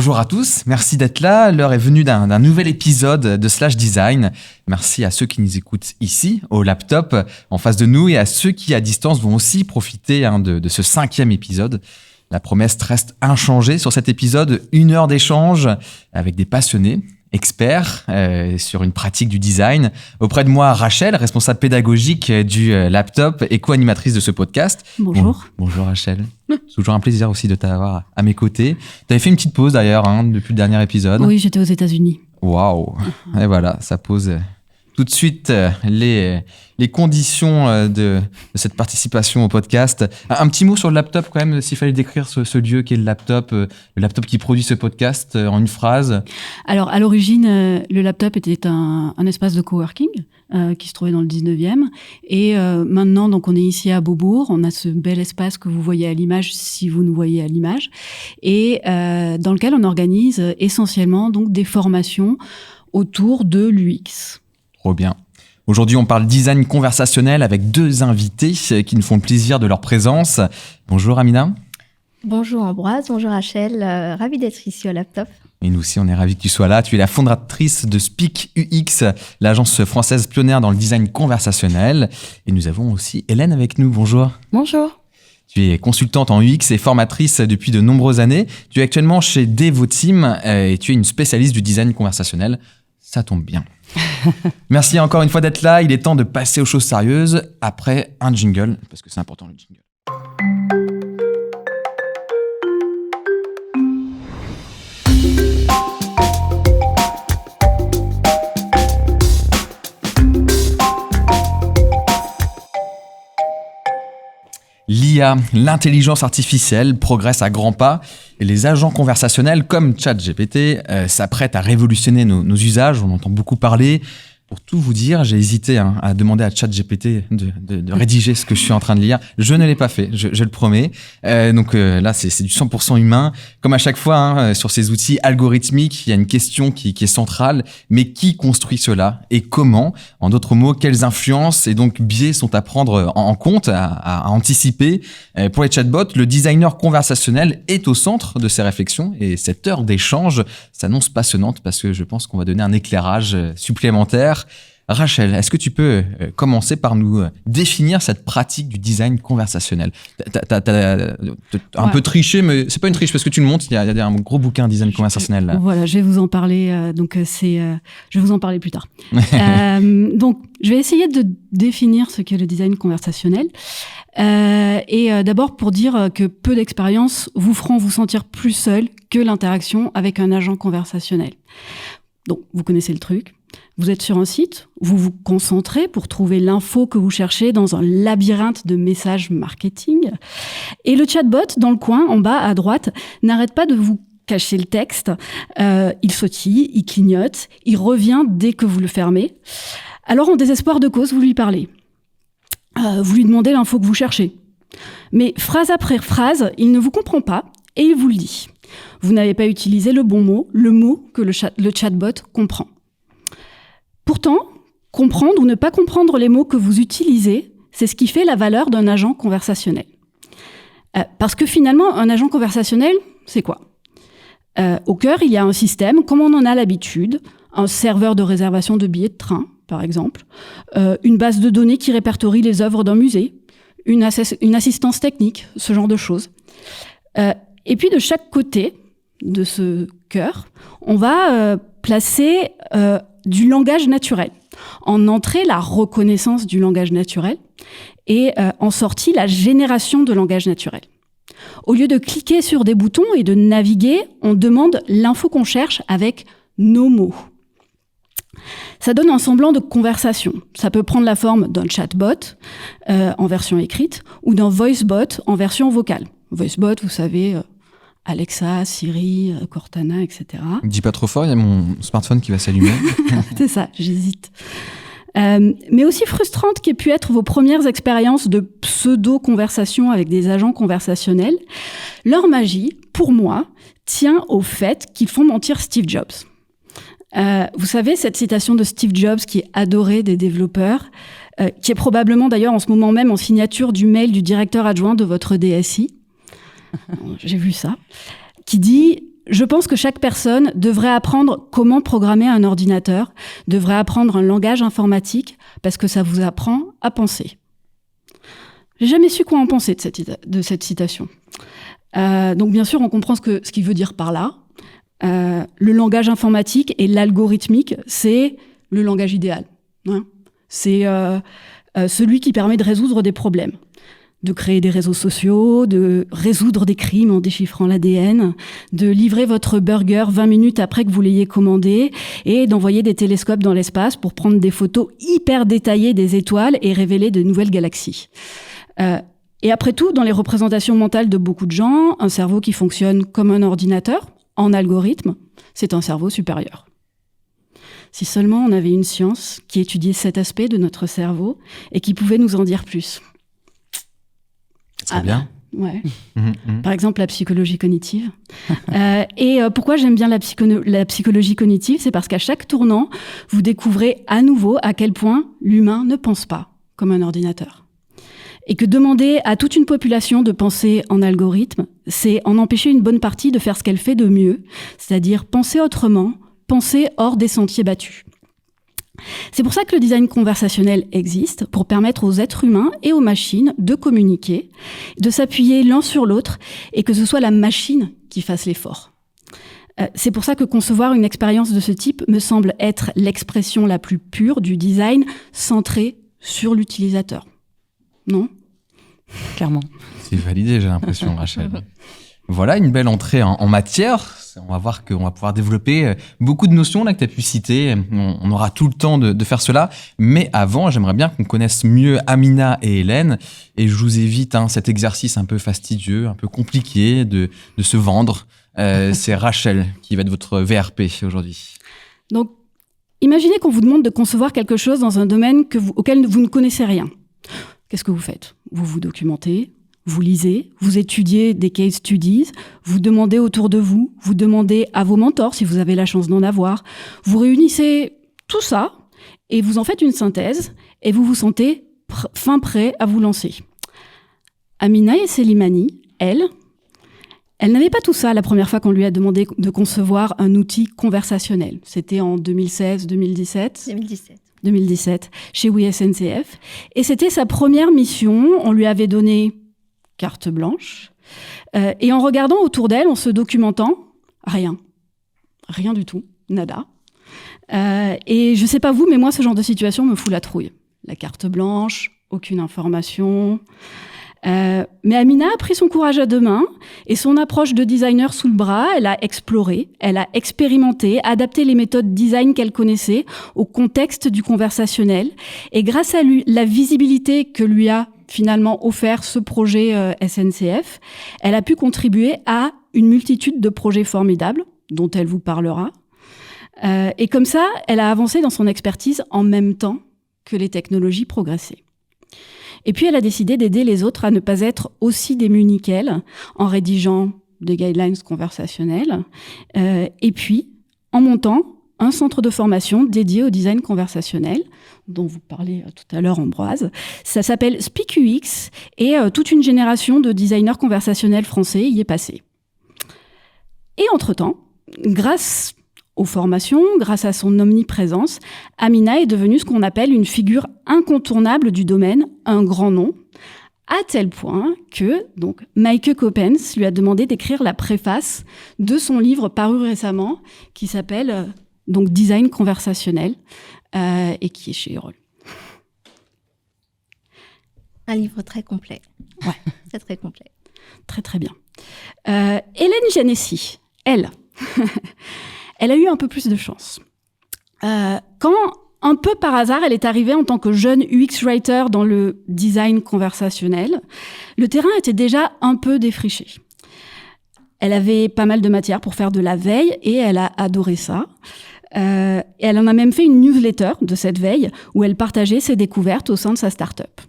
bonjour à tous, merci d'être là. L'heure est venue d'un nouvel épisode de Slash Design. Merci à ceux qui nous écoutent ici, au laptop, en face de nous, et à ceux qui, à distance, vont aussi profiter de ce 5e épisode. La promesse reste inchangée sur cet épisode, 1 heure d'échange avec des passionnés, experts sur une pratique du design. Auprès de moi, Rachel, responsable pédagogique du laptop et co-animatrice de ce podcast. Bonjour. Bonjour Rachel. C'est toujours un plaisir aussi de t'avoir à mes côtés. Tu avais fait une petite pause d'ailleurs depuis le dernier épisode. Oui, j'étais aux États-Unis. Waouh. Et voilà, ça pose tout de suite les conditions de cette participation au podcast. Un petit mot sur le laptop quand même, s'il fallait décrire ce lieu qu'est le laptop qui produit ce podcast en une phrase. Alors, à l'origine, le laptop était un espace de coworking qui se trouvait dans le 19e. Et maintenant, donc, on est ici à Beaubourg. On a ce bel espace que vous voyez à l'image, si vous nous voyez à l'image, et dans lequel on organise essentiellement donc, des formations autour de l'UX. Trop bien. Aujourd'hui, on parle design conversationnel avec 2 invités qui nous font le plaisir de leur présence. Bonjour Amina. Bonjour Ambroise, bonjour Rachel, ravie d'être ici au laptop. Et nous aussi, on est ravis que tu sois là. Tu es la fondatrice de Speak UX, l'agence française pionnière dans le design conversationnel. Et nous avons aussi Hélène avec nous. Bonjour. Bonjour. Tu es consultante en UX et formatrice depuis de nombreuses années. Tu es actuellement chez Devoteam et tu es une spécialiste du design conversationnel. Ça tombe bien. Merci encore une fois d'être là. Il est temps de passer aux choses sérieuses après un jingle, parce que c'est important le jingle. L'IA, l'intelligence artificielle, progresse à grands pas et les agents conversationnels comme ChatGPT s'apprêtent à révolutionner nos usages. On entend beaucoup parler. Pour tout vous dire, j'ai hésité à demander à ChatGPT de rédiger ce que je suis en train de lire. Je ne l'ai pas fait, je le promets. Donc là, c'est du 100% humain. Comme à chaque fois, sur ces outils algorithmiques, il y a une question qui est centrale. Mais qui construit cela et comment? En d'autres mots, quelles influences et donc biais sont à prendre en compte, à anticiper? Pour les chatbots, le designer conversationnel est au centre de ces réflexions. Et cette heure d'échange s'annonce passionnante parce que je pense qu'on va donner un éclairage supplémentaire. Rachel, est-ce que tu peux commencer par nous définir cette pratique du design conversationnel? T'as un peu triché, mais c'est pas une triche parce que tu le montres. Il y a un gros bouquin design conversationnel là. Voilà, je vais vous en parler. Je vais vous en parler plus tard. Donc, je vais essayer de définir ce qu'est le design conversationnel. D'abord pour dire que peu d'expériences vous feront vous sentir plus seul que l'interaction avec un agent conversationnel. Donc, vous connaissez le truc. Vous êtes sur un site, vous vous concentrez pour trouver l'info que vous cherchez dans un labyrinthe de messages marketing. Et le chatbot, dans le coin, en bas à droite, n'arrête pas de vous cacher le texte. Il sautille, il clignote, il revient dès que vous le fermez. Alors, en désespoir de cause, vous lui parlez. Vous lui demandez l'info que vous cherchez. Mais phrase après phrase, il ne vous comprend pas et il vous le dit. Vous n'avez pas utilisé le bon mot, le mot que le chatbot comprend. Pourtant, comprendre ou ne pas comprendre les mots que vous utilisez, c'est ce qui fait la valeur d'un agent conversationnel. Parce que finalement, un agent conversationnel, c'est quoi ? Au cœur, il y a un système, comme on en a l'habitude, un serveur de réservation de billets de train, par exemple, une base de données qui répertorie les œuvres d'un musée, une assistance technique, ce genre de choses. Et puis, de chaque côté de ce cœur, on va placer du langage naturel. En entrée, la reconnaissance du langage naturel et en sortie, la génération de langage naturel. Au lieu de cliquer sur des boutons et de naviguer, on demande l'info qu'on cherche avec nos mots. Ça donne un semblant de conversation. Ça peut prendre la forme d'un chatbot en version écrite ou d'un voicebot en version vocale. Voicebot, vous savez, Alexa, Siri, Cortana, etc. Dis pas trop fort, il y a mon smartphone qui va s'allumer. C'est ça, j'hésite. Mais aussi frustrantes qu'aient pu être vos premières expériences de pseudo-conversation avec des agents conversationnels, leur magie, pour moi, tient au fait qu'ils font mentir Steve Jobs. Vous savez, cette citation de Steve Jobs qui est adorée des développeurs, qui est probablement d'ailleurs en ce moment même en signature du mail du directeur adjoint de votre DSI. J'ai vu ça. Qui dit je pense que chaque personne devrait apprendre comment programmer un ordinateur, devrait apprendre un langage informatique, parce que ça vous apprend à penser. J'ai jamais su quoi en penser de cette citation. Donc bien sûr, on comprend ce qu'il veut dire par là. Le langage informatique et l'algorithmique, c'est le langage idéal. Hein. C'est celui qui permet de résoudre des problèmes, de créer des réseaux sociaux, de résoudre des crimes en déchiffrant l'ADN, de livrer votre burger 20 minutes après que vous l'ayez commandé et d'envoyer des télescopes dans l'espace pour prendre des photos hyper détaillées des étoiles et révéler de nouvelles galaxies. Et après tout, dans les représentations mentales de beaucoup de gens, un cerveau qui fonctionne comme un ordinateur, en algorithme, c'est un cerveau supérieur. Si seulement on avait une science qui étudiait cet aspect de notre cerveau et qui pouvait nous en dire plus. C'est bien. Ouais. Par exemple, la psychologie cognitive. Et pourquoi j'aime bien la psychologie cognitive, c'est parce qu'à chaque tournant, vous découvrez à nouveau à quel point l'humain ne pense pas comme un ordinateur. Et que demander à toute une population de penser en algorithme, c'est en empêcher une bonne partie de faire ce qu'elle fait de mieux, c'est-à-dire penser autrement, penser hors des sentiers battus. C'est pour ça que le design conversationnel existe, pour permettre aux êtres humains et aux machines de communiquer, de s'appuyer l'un sur l'autre, et que ce soit la machine qui fasse l'effort. C'est pour ça que concevoir une expérience de ce type me semble être l'expression la plus pure du design centré sur l'utilisateur. Non ? Clairement. C'est validé, j'ai l'impression, Rachel. Voilà une belle entrée en matière. On va voir qu'on va pouvoir développer beaucoup de notions là que tu as pu citer. On aura tout le temps de faire cela. Mais avant, j'aimerais bien qu'on connaisse mieux Amina et Hélène. Et je vous évite cet exercice un peu fastidieux, un peu compliqué de se vendre. C'est Rachel qui va être votre VRP aujourd'hui. Donc, imaginez qu'on vous demande de concevoir quelque chose dans un domaine auquel vous ne connaissez rien. Qu'est-ce que vous faites ? Vous vous documentez, vous lisez, vous étudiez des case studies, vous demandez autour de vous, vous demandez à vos mentors si vous avez la chance d'en avoir, vous réunissez tout ça et vous en faites une synthèse et vous vous sentez fin prêt à vous lancer. Amina et Selimani, elle n'avait pas tout ça la première fois qu'on lui a demandé de concevoir un outil conversationnel. C'était en 2016-2017 2017, chez SNCF. Et c'était sa première mission. On lui avait donné carte blanche. Et en regardant autour d'elle, en se documentant, rien du tout, nada. Et je sais pas vous, mais moi, ce genre de situation me fout la trouille. La carte blanche, aucune information. Mais Amina a pris son courage à deux mains et son approche de designer sous le bras, elle a exploré, elle a expérimenté, adapté les méthodes design qu'elle connaissait au contexte du conversationnel. Et grâce à la visibilité que lui a finalement offert ce projet SNCF, elle a pu contribuer à une multitude de projets formidables dont elle vous parlera. Et comme ça, elle a avancé dans son expertise en même temps que les technologies progressaient. Et puis, elle a décidé d'aider les autres à ne pas être aussi démunis qu'elle en rédigeant des guidelines conversationnels et puis en montant un centre de formation dédié au design conversationnel dont vous parlez tout à l'heure, Ambroise. Ça s'appelle SpeakUX et toute une génération de designers conversationnels français y est passée. Et entre-temps, grâce aux formations, grâce à son omniprésence, Amina est devenue ce qu'on appelle une figure incontournable du domaine, un grand nom, à tel point que donc Meike Coppens lui a demandé d'écrire la préface de son livre paru récemment, qui s'appelle donc Design conversationnel, et qui est chez Erol. Un livre très complet. Ouais. C'est très complet. Très très bien. Hélène Janessy, elle... Elle a eu un peu plus de chance. Quand, un peu par hasard, elle est arrivée en tant que jeune UX writer dans le design conversationnel, le terrain était déjà un peu défriché. Elle avait pas mal de matière pour faire de la veille et elle a adoré ça. Et elle en a même fait une newsletter de cette veille où elle partageait ses découvertes au sein de sa start-up.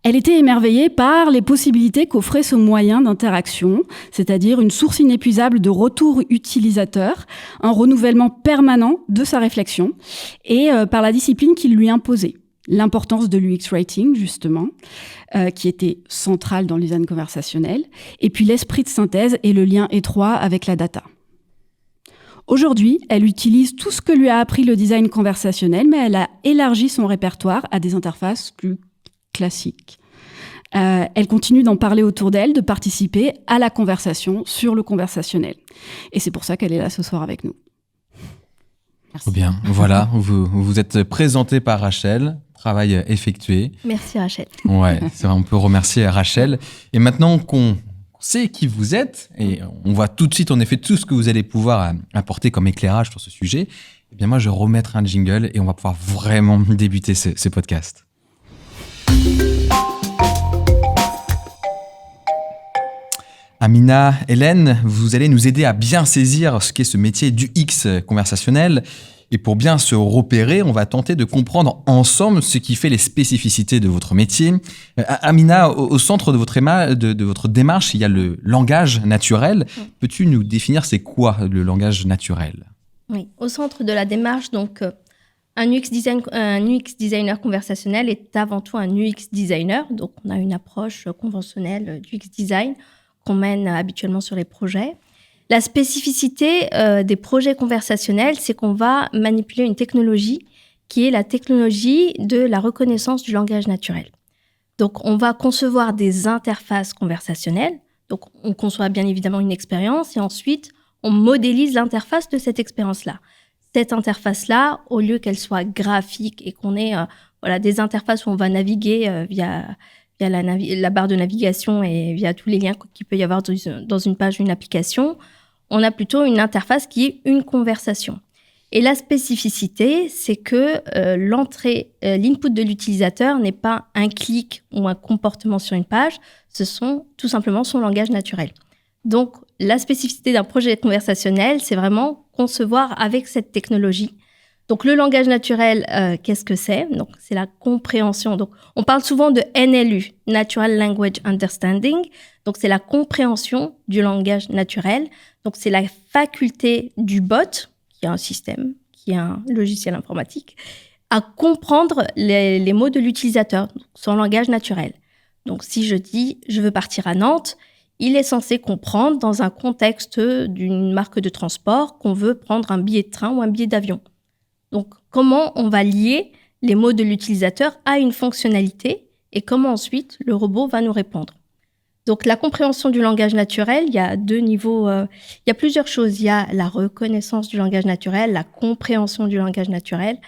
Elle était émerveillée par les possibilités qu'offrait ce moyen d'interaction, c'est-à-dire une source inépuisable de retours utilisateurs, un renouvellement permanent de sa réflexion, et par la discipline qu'il lui imposait, l'importance de l'UX Writing, justement, qui était central dans le design conversationnel, et puis l'esprit de synthèse et le lien étroit avec la data. Aujourd'hui, elle utilise tout ce que lui a appris le design conversationnel, mais elle a élargi son répertoire à des interfaces plus classiques. Elle continue d'en parler autour d'elle, de participer à la conversation sur le conversationnel. Et c'est pour ça qu'elle est là ce soir avec nous. Merci. Bien, voilà, vous êtes présenté par Rachel, travail effectué. Merci Rachel. Ouais, c'est vrai, on peut remercier Rachel. Et maintenant qu'on sait qui vous êtes, et on voit tout de suite en effet tout ce que vous allez pouvoir apporter comme éclairage sur ce sujet, eh bien moi je vais remettre un jingle et on va pouvoir vraiment débuter ce podcast. Amina, Hélène, vous allez nous aider à bien saisir ce qu'est ce métier du X conversationnel. Et pour bien se repérer, on va tenter de comprendre ensemble ce qui fait les spécificités de votre métier. Amina, au centre de votre démarche, il y a le langage naturel. Peux-tu nous définir c'est quoi le langage naturel ? Oui, au centre de la démarche, donc un UX designer conversationnel est avant tout un UX designer. Donc on a une approche conventionnelle du UX design qu'on mène habituellement sur les projets. La spécificité des projets conversationnels, c'est qu'on va manipuler une technologie qui est la technologie de la reconnaissance du langage naturel. Donc, on va concevoir des interfaces conversationnelles. Donc, on conçoit bien évidemment une expérience et ensuite, on modélise l'interface de cette expérience-là. Cette interface-là, au lieu qu'elle soit graphique et qu'on ait des interfaces où on va naviguer via la barre de navigation et via tous les liens qu'il peut y avoir dans une page d'une application, on a plutôt une interface qui est une conversation. Et la spécificité, c'est que l'input de l'utilisateur n'est pas un clic ou un comportement sur une page, ce sont tout simplement son langage naturel. Donc, la spécificité d'un projet conversationnel, c'est vraiment concevoir avec cette technologie. Donc, le langage naturel, qu'est-ce que c'est ? Donc, c'est la compréhension. Donc, on parle souvent de NLU, Natural Language Understanding. Donc, c'est la compréhension du langage naturel. Donc, c'est la faculté du bot, qui est un système, qui est un logiciel informatique, à comprendre les mots de l'utilisateur, son langage naturel. Donc, si je dis « je veux partir à Nantes », il est censé comprendre dans un contexte d'une marque de transport qu'on veut prendre un billet de train ou un billet d'avion. Donc, comment on va lier les mots de l'utilisateur à une fonctionnalité et comment ensuite le robot va nous répondre. Donc, la compréhension du langage naturel, il y a deux niveaux, il y a plusieurs choses. Il y a la reconnaissance du langage naturel, la compréhension du langage naturel.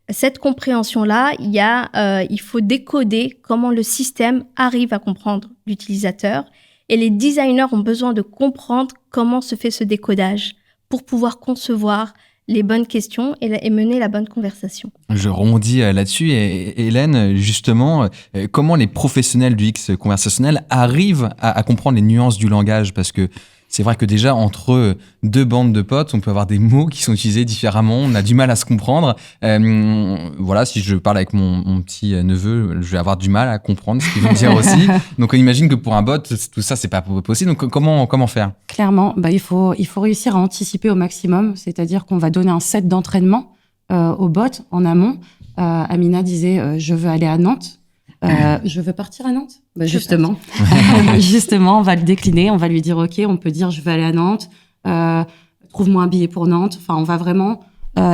Cette compréhension-là, il faut décoder comment le système arrive à comprendre l'utilisateur et les designers ont besoin de comprendre comment se fait ce décodage pour pouvoir concevoir les bonnes questions et mener la bonne conversation. Je rebondis là-dessus. Et Hélène, justement, comment les professionnels du X conversationnel arrivent à comprendre les nuances du langage ? Parce que c'est vrai que déjà, entre deux bandes de potes, on peut avoir des mots qui sont utilisés différemment. On a du mal à se comprendre. Voilà, si je parle avec mon petit neveu, je vais avoir du mal à comprendre ce qu'il veut dire aussi. Donc, on imagine que pour un bot, tout ça, c'est pas possible. Donc, comment faire ? Clairement, il faut réussir à anticiper au maximum. C'est-à-dire qu'on va donner un set d'entraînement au bot en amont. Amina disait, je veux aller à Nantes. Je veux partir à Nantes. Justement, on va le décliner. On va lui dire, OK, on peut dire, je veux aller à Nantes. Trouve-moi un billet pour Nantes. Enfin, on va vraiment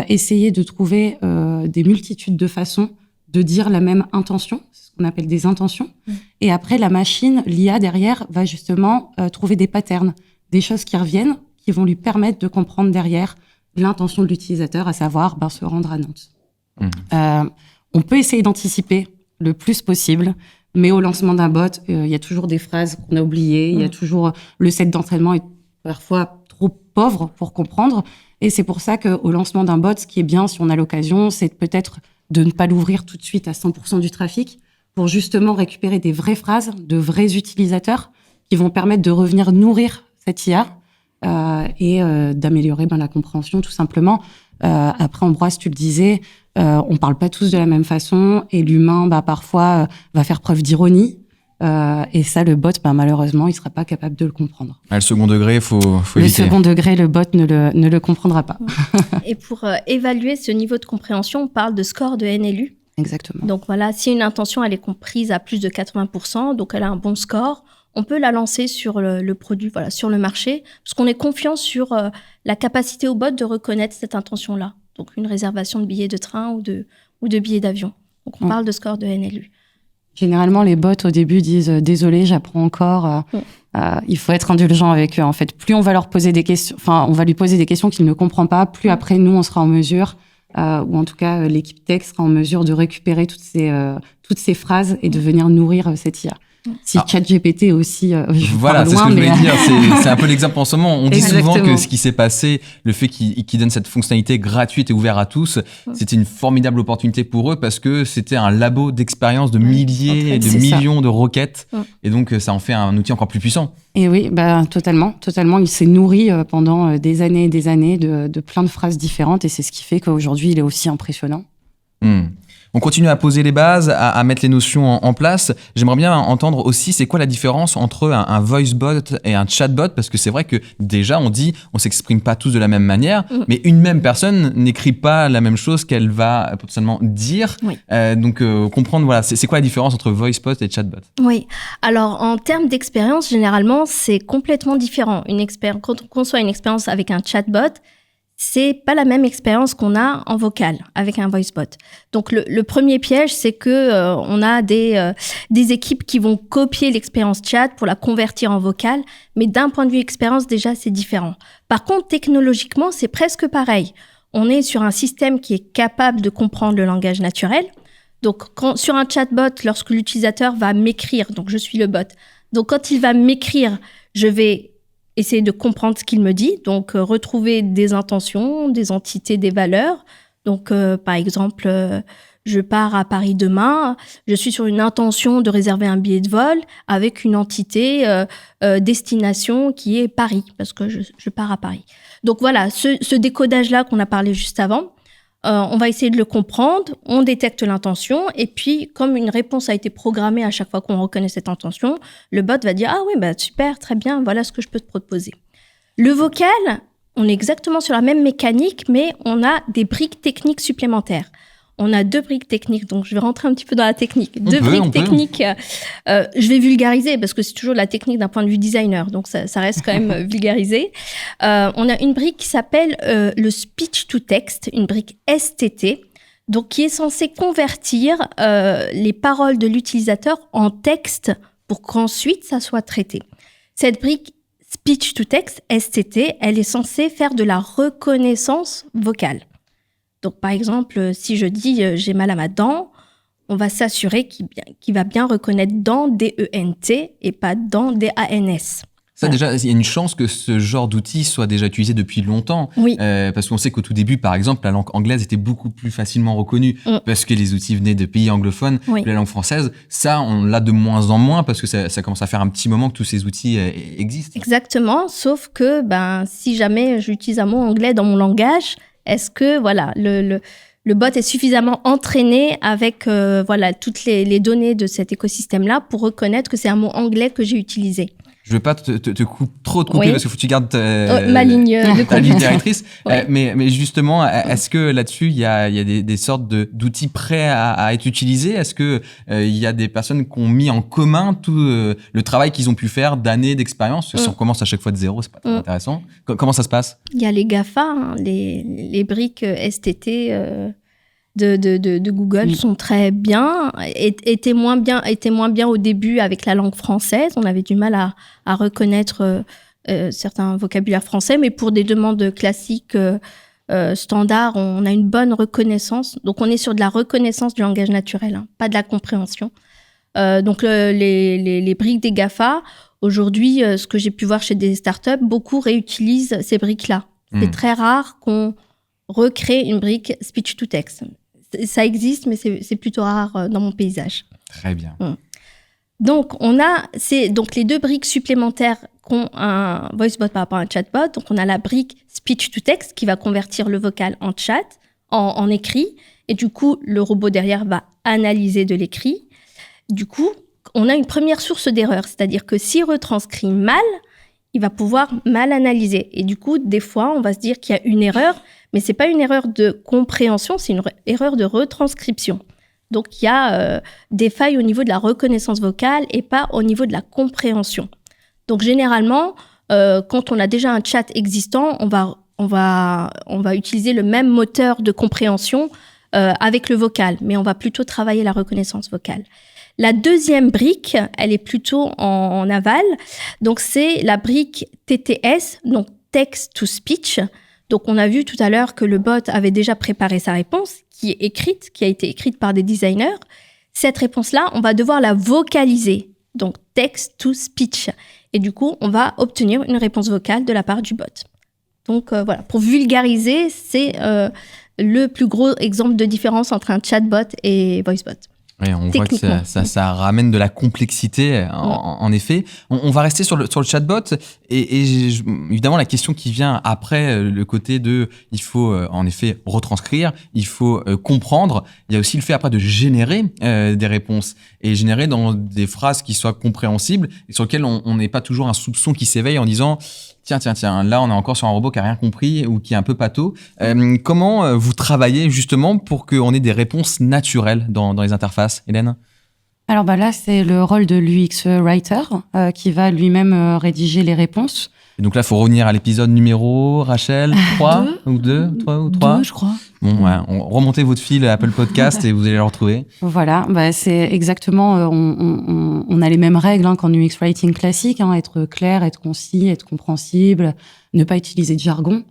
essayer de trouver des multitudes de façons de dire la même intention. C'est ce qu'on appelle des intentions. Et après, la machine, l'IA derrière, va justement trouver des patterns, des choses qui reviennent, qui vont lui permettre de comprendre derrière l'intention de l'utilisateur, à savoir se rendre à Nantes. On peut essayer d'anticiper le plus possible, mais au lancement d'un bot, il y a toujours des phrases qu'on a oubliées, il y a toujours le set d'entraînement est parfois trop pauvre pour comprendre, et c'est pour ça qu'au lancement d'un bot, ce qui est bien, si on a l'occasion, c'est peut-être de ne pas l'ouvrir tout de suite à 100% du trafic, pour justement récupérer des vraies phrases de vrais utilisateurs qui vont permettre de revenir nourrir cette IA et d'améliorer la compréhension tout simplement. Après, Ambroise, tu le disais, on parle pas tous de la même façon et l'humain, parfois, va faire preuve d'ironie. Et ça, le bot, malheureusement, il sera pas capable de le comprendre. Le second degré, faut éviter. Le second degré, le bot ne le comprendra pas. Et pour évaluer ce niveau de compréhension, on parle de score de NLU. Exactement. Donc voilà, si une intention elle est comprise à plus de 80%, donc elle a un bon score, on peut la lancer sur le produit, voilà, sur le marché, parce qu'on est confiant sur la capacité au bot de reconnaître cette intention-là. Donc une réservation de billets de train ou de billets d'avion. Donc on parle de score de NLU. Généralement, les bots au début disent désolé, j'apprends encore. Il faut être indulgent avec eux. En fait, plus on va leur poser des questions, enfin, on va lui poser des questions qu'il ne comprend pas, plus après nous on sera en mesure, ou en tout cas l'équipe tech sera en mesure de récupérer toutes ces phrases et de venir nourrir cette IA. Si ChatGPT aussi, voilà, c'est ce que je voulais dire. C'est un peu l'exemple en ce moment. On dit souvent que ce qui s'est passé, le fait qu'ils donnent cette fonctionnalité gratuite et ouverte à tous, c'était une formidable opportunité pour eux parce que c'était un labo d'expérience de milliers et de millions de requêtes. Et donc, ça en fait un outil encore plus puissant. Et oui, totalement. Il s'est nourri pendant des années et des années de plein de phrases différentes et c'est ce qui fait qu'aujourd'hui, il est aussi impressionnant. On continue à poser les bases, à mettre les notions en place. J'aimerais bien entendre aussi, c'est quoi la différence entre un voice bot et un chatbot? Parce que c'est vrai que déjà, on s'exprime pas tous de la même manière, mais une même personne n'écrit pas la même chose qu'elle va potentiellement dire. Oui. Donc, comprendre, voilà, c'est quoi la différence entre voice bot et chatbot? Oui. Alors, en termes d'expérience, généralement, c'est complètement différent. Quand on conçoit une expérience avec un chatbot, c'est pas la même expérience qu'on a en vocal avec un voice bot. Donc le premier piège, c'est que on a des équipes qui vont copier l'expérience chat pour la convertir en vocal, mais d'un point de vue expérience déjà c'est différent. Par contre, technologiquement, c'est presque pareil. On est sur un système qui est capable de comprendre le langage naturel. Donc sur un chatbot, lorsque l'utilisateur va m'écrire, donc je suis le bot. Donc quand il va m'écrire, je vais essayer de comprendre ce qu'il me dit, donc retrouver des intentions, des entités, des valeurs. Donc, par exemple, je pars à Paris demain, je suis sur une intention de réserver un billet de vol avec une entité destination qui est Paris, parce que je pars à Paris. Donc voilà, ce décodage-là qu'on a parlé juste avant, on va essayer de le comprendre, on détecte l'intention, et puis comme une réponse a été programmée à chaque fois qu'on reconnaît cette intention, le bot va dire « Ah oui, super, très bien, voilà ce que je peux te proposer ». Le vocal, on est exactement sur la même mécanique, mais on a des briques techniques supplémentaires. On a 2 briques techniques, donc je vais rentrer un petit peu dans la technique. Deux briques techniques, je vais vulgariser parce que c'est toujours la technique d'un point de vue designer, donc ça reste quand même vulgarisé. On a une brique qui s'appelle le speech to text, une brique STT, donc qui est censée convertir les paroles de l'utilisateur en texte pour qu'ensuite ça soit traité. Cette brique speech to text, STT, elle est censée faire de la reconnaissance vocale. Donc, par exemple, si je dis « j'ai mal à ma dent », on va s'assurer qu'il va bien reconnaître « dent » D-E-N-T et pas « dent » D-A-N-S. Ça, déjà, il y a une chance que ce genre d'outil soit déjà utilisé depuis longtemps. Oui. Parce qu'on sait qu'au tout début, par exemple, la langue anglaise était beaucoup plus facilement reconnue parce que les outils venaient de pays anglophones. Oui. La langue française, ça, on l'a de moins en moins parce que ça commence à faire un petit moment que tous ces outils existent. Exactement, sauf que si jamais j'utilise un mot anglais dans mon langage, est-ce que voilà le bot est suffisamment entraîné avec toutes les données de cet écosystème-là pour reconnaître que c'est un mot anglais que j'ai utilisé? Je veux pas te trop te couper parce qu'il faut que tu gardes ma ligne de ta ligne directrice. Ouais. Mais justement, est-ce que là-dessus, il y a des sortes d'outils prêts à être utilisés? Est-ce que il y a des personnes qui ont mis en commun tout le travail qu'ils ont pu faire d'années d'expérience? Si on commence à chaque fois de zéro, c'est pas très intéressant. Comment ça se passe? Il y a les GAFA, les briques STT de Google sont très bien, étaient moins bien au début avec la langue française. On avait du mal à reconnaître certains vocabulaires français, mais pour des demandes classiques standards, on a une bonne reconnaissance. Donc, on est sur de la reconnaissance du langage naturel, pas de la compréhension. Donc, les briques des GAFA, aujourd'hui, ce que j'ai pu voir chez des startups, beaucoup réutilisent ces briques-là. C'est très rare qu'on recrée une brique speech to text. Ça existe, mais c'est plutôt rare dans mon paysage. Très bien. Donc, donc les 2 briques supplémentaires qu'ont un voicebot par rapport à un chatbot. Donc, on a la brique speech to text qui va convertir le vocal en chat, en écrit. Et du coup, le robot derrière va analyser de l'écrit. Du coup, on a une première source d'erreur. C'est-à-dire que s'il retranscrit mal, il va pouvoir mal analyser. Et du coup, des fois, on va se dire qu'il y a une erreur, mais c'est pas une erreur de compréhension, c'est une erreur de retranscription. Donc, il y a des failles au niveau de la reconnaissance vocale et pas au niveau de la compréhension. Donc, généralement, quand on a déjà un chat existant, on va utiliser le même moteur de compréhension avec le vocal, mais on va plutôt travailler la reconnaissance vocale. La deuxième brique, elle est plutôt en aval. Donc, c'est la brique TTS, donc Text to Speech. Donc, on a vu tout à l'heure que le bot avait déjà préparé sa réponse, qui a été écrite par des designers. Cette réponse-là, on va devoir la vocaliser. Donc, Text to Speech. Et du coup, on va obtenir une réponse vocale de la part du bot. Donc, voilà. Pour vulgariser, c'est le plus gros exemple de différence entre un chatbot et voicebot. Oui, on voit que ça ramène de la complexité, en effet. On va rester sur le chatbot et évidemment la question qui vient après le côté de il faut en effet retranscrire, il faut comprendre. Il y a aussi le fait après de générer des réponses et générer dans des phrases qui soient compréhensibles et sur lesquelles on n'ait pas toujours un soupçon qui s'éveille en disant tiens, là on est encore sur un robot qui a rien compris ou qui est un peu pâteau. Comment vous travaillez justement pour qu'on ait des réponses naturelles dans les interfaces, Hélène ? Alors là, c'est le rôle de l'UX Writer qui va lui-même rédiger les réponses. Et donc là, il faut revenir à l'épisode numéro, Rachel, 3 ou 2, 3 ou 3 2, je crois. Bon, ouais, remontez votre fil Apple Podcast et vous allez le retrouver. Voilà, c'est exactement, on a les mêmes règles qu'en UX Writing classique, être clair, être concis, être compréhensible, ne pas utiliser de jargon.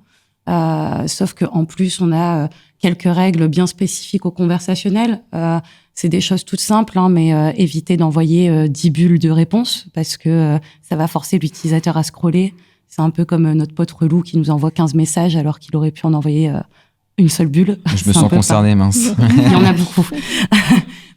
Sauf qu'en plus, on a quelques règles bien spécifiques au conversationnel. C'est des choses toutes simples, mais éviter d'envoyer 10 bulles de réponse parce que ça va forcer l'utilisateur à scroller. C'est un peu comme notre pote relou qui nous envoie 15 messages alors qu'il aurait pu en envoyer une seule bulle. Je me sens concerné, mince. Il y en a beaucoup.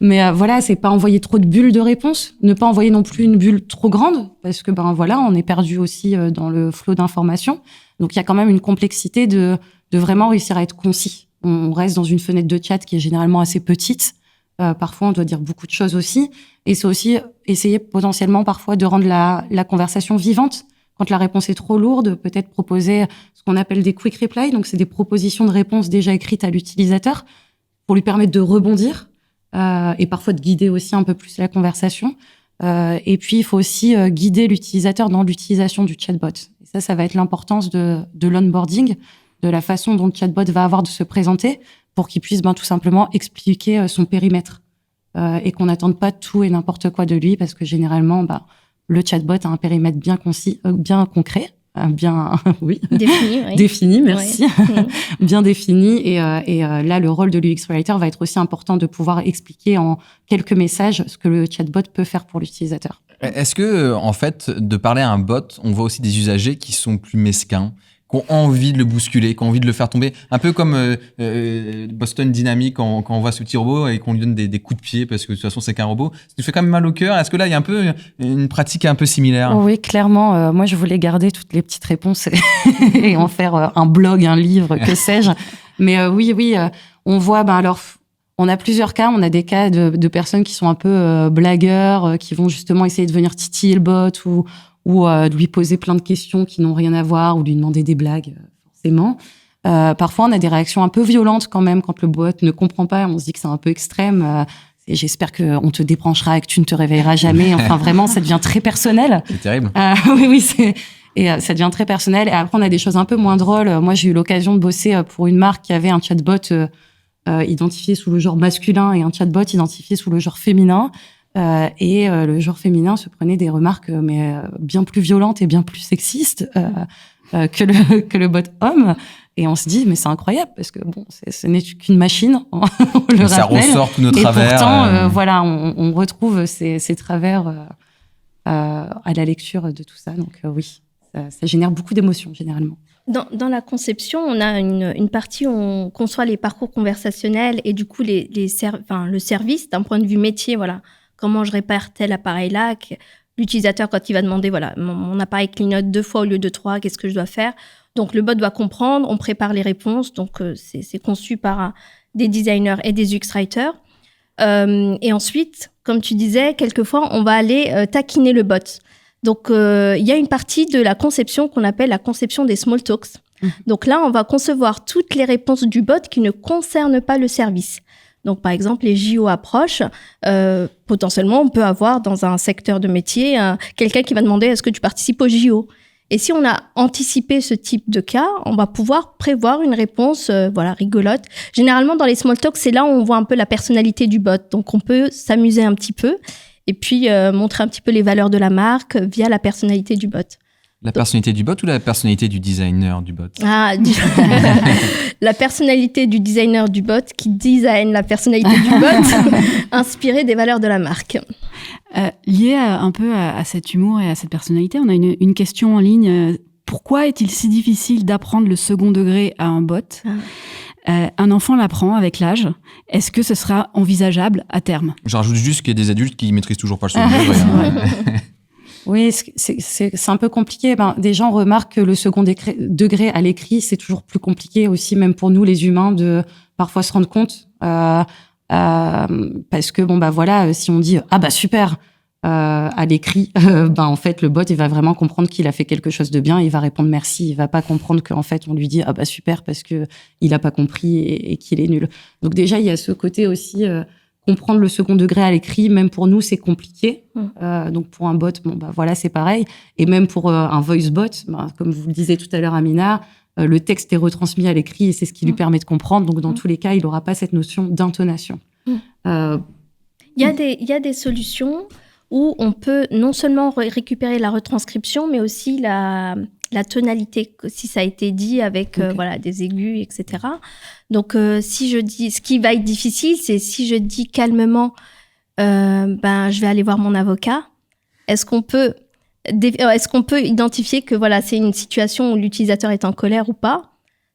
Mais voilà, c'est pas envoyer trop de bulles de réponse, ne pas envoyer non plus une bulle trop grande parce que on est perdu aussi dans le flot d'informations. Donc il y a quand même une complexité de vraiment réussir à être concis. On reste dans une fenêtre de chat qui est généralement assez petite. Parfois, on doit dire beaucoup de choses aussi. Et c'est aussi essayer potentiellement parfois de rendre la conversation vivante. Quand la réponse est trop lourde, peut-être proposer ce qu'on appelle des quick replies. Donc, c'est des propositions de réponses déjà écrites à l'utilisateur pour lui permettre de rebondir et parfois de guider aussi un peu plus la conversation. Et puis, il faut aussi guider l'utilisateur dans l'utilisation du chatbot. Et ça va être l'importance de l'onboarding, de la façon dont le chatbot va avoir de se présenter pour qu'il puisse tout simplement expliquer son périmètre et qu'on n'attende pas tout et n'importe quoi de lui parce que généralement, le chatbot a un périmètre bien concis, bien concret, oui, défini, merci, oui. Bien défini. Et là, le rôle de l'UX Writer va être aussi important de pouvoir expliquer en quelques messages ce que le chatbot peut faire pour l'utilisateur. Est-ce que, en fait, de parler à un bot, on voit aussi des usagers qui sont plus mesquins, qui ont envie de le bousculer, qui ont envie de le faire tomber, un peu comme Boston Dynamics quand on voit ce petit robot et qu'on lui donne des coups de pied parce que de toute façon c'est qu'un robot, ça nous fait quand même mal au cœur. Est-ce que là il y a un peu une pratique un peu similaire ? Oui, clairement. Moi je voulais garder toutes les petites réponses et en faire un blog, un livre, que sais-je. Mais oui, on voit. Alors on a plusieurs cas. On a des cas de personnes qui sont un peu blagueurs, qui vont justement essayer de venir titiller le bot ou de lui poser plein de questions qui n'ont rien à voir, ou lui demander des blagues, forcément. Parfois, on a des réactions un peu violentes quand même quand le bot ne comprend pas. On se dit que c'est un peu extrême. Et j'espère qu'on te débranchera et que tu ne te réveilleras jamais. Enfin, vraiment, ça devient très personnel. C'est terrible. Oui, ça devient très personnel. Et après, on a des choses un peu moins drôles. Moi, j'ai eu l'occasion de bosser pour une marque qui avait un chatbot identifié sous le genre masculin et un chatbot identifié sous le genre féminin. Et le genre féminin se prenait des remarques mais bien plus violentes et bien plus sexistes que le bot homme. Et on se dit mais c'est incroyable parce que ce n'est qu'une machine. On le ça rappelle. Ressort tous nos travers. Et pourtant voilà, on retrouve ces travers à la lecture de tout ça. Donc oui, ça génère beaucoup d'émotions généralement. Dans la conception, on a une partie où on conçoit les parcours conversationnels et du coup le service d'un point de vue métier, voilà. Comment je répare tel appareil-là ? L'utilisateur, quand il va demander, voilà, mon appareil clignote 2 fois au lieu de 3, qu'est-ce que je dois faire ? Donc, le bot doit comprendre, on prépare les réponses. Donc, c'est conçu par des designers et des UX writers. Et ensuite, comme tu disais, quelquefois, on va aller taquiner le bot. Donc, il y a une partie de la conception qu'on appelle la conception des small talks. Donc là, on va concevoir toutes les réponses du bot qui ne concernent pas le service. Donc, par exemple, les JO approchent. Potentiellement, on peut avoir dans un secteur de métier quelqu'un qui va demander est-ce que tu participes aux JO? Et si on a anticipé ce type de cas, on va pouvoir prévoir une réponse rigolote. Généralement, dans les small talks, c'est là où on voit un peu la personnalité du bot. Donc, on peut s'amuser un petit peu et puis montrer un petit peu les valeurs de la marque via la personnalité du bot. La personnalité du bot ou la personnalité du designer du bot? La personnalité du designer du bot qui design la personnalité du bot inspirée des valeurs de la marque. Lié un peu à cet humour et à cette personnalité, on a une question en ligne. Pourquoi est-il si difficile d'apprendre le second degré à un bot? Un enfant l'apprend avec l'âge. Est-ce que ce sera envisageable à terme? Je rajoute juste qu'il y a des adultes qui maîtrisent toujours pas le second degré. Oui, c'est un peu compliqué. Des gens remarquent que le second degré à l'écrit, c'est toujours plus compliqué aussi, même pour nous les humains, de parfois se rendre compte. Parce que si on dit super à l'écrit, en fait le bot il va vraiment comprendre qu'il a fait quelque chose de bien, il va répondre merci, il va pas comprendre qu'en fait on lui dit super parce que il a pas compris et qu'il est nul. Donc déjà il y a ce côté aussi. Comprendre le second degré à l'écrit, même pour nous, c'est compliqué. Donc, pour un bot, c'est pareil. Et même pour un voice bot, comme vous le disiez tout à l'heure, Amina, le texte est retransmis à l'écrit et c'est ce qui lui permet de comprendre. Donc, dans tous les cas, il n'aura pas cette notion d'intonation. Il y a des solutions où on peut non seulement récupérer la retranscription, mais aussi la tonalité, si ça a été dit avec des aigus, etc. Donc, si je dis, ce qui va être difficile, c'est si je dis calmement, je vais aller voir mon avocat. Est-ce qu'on peut identifier que c'est une situation où l'utilisateur est en colère ou pas,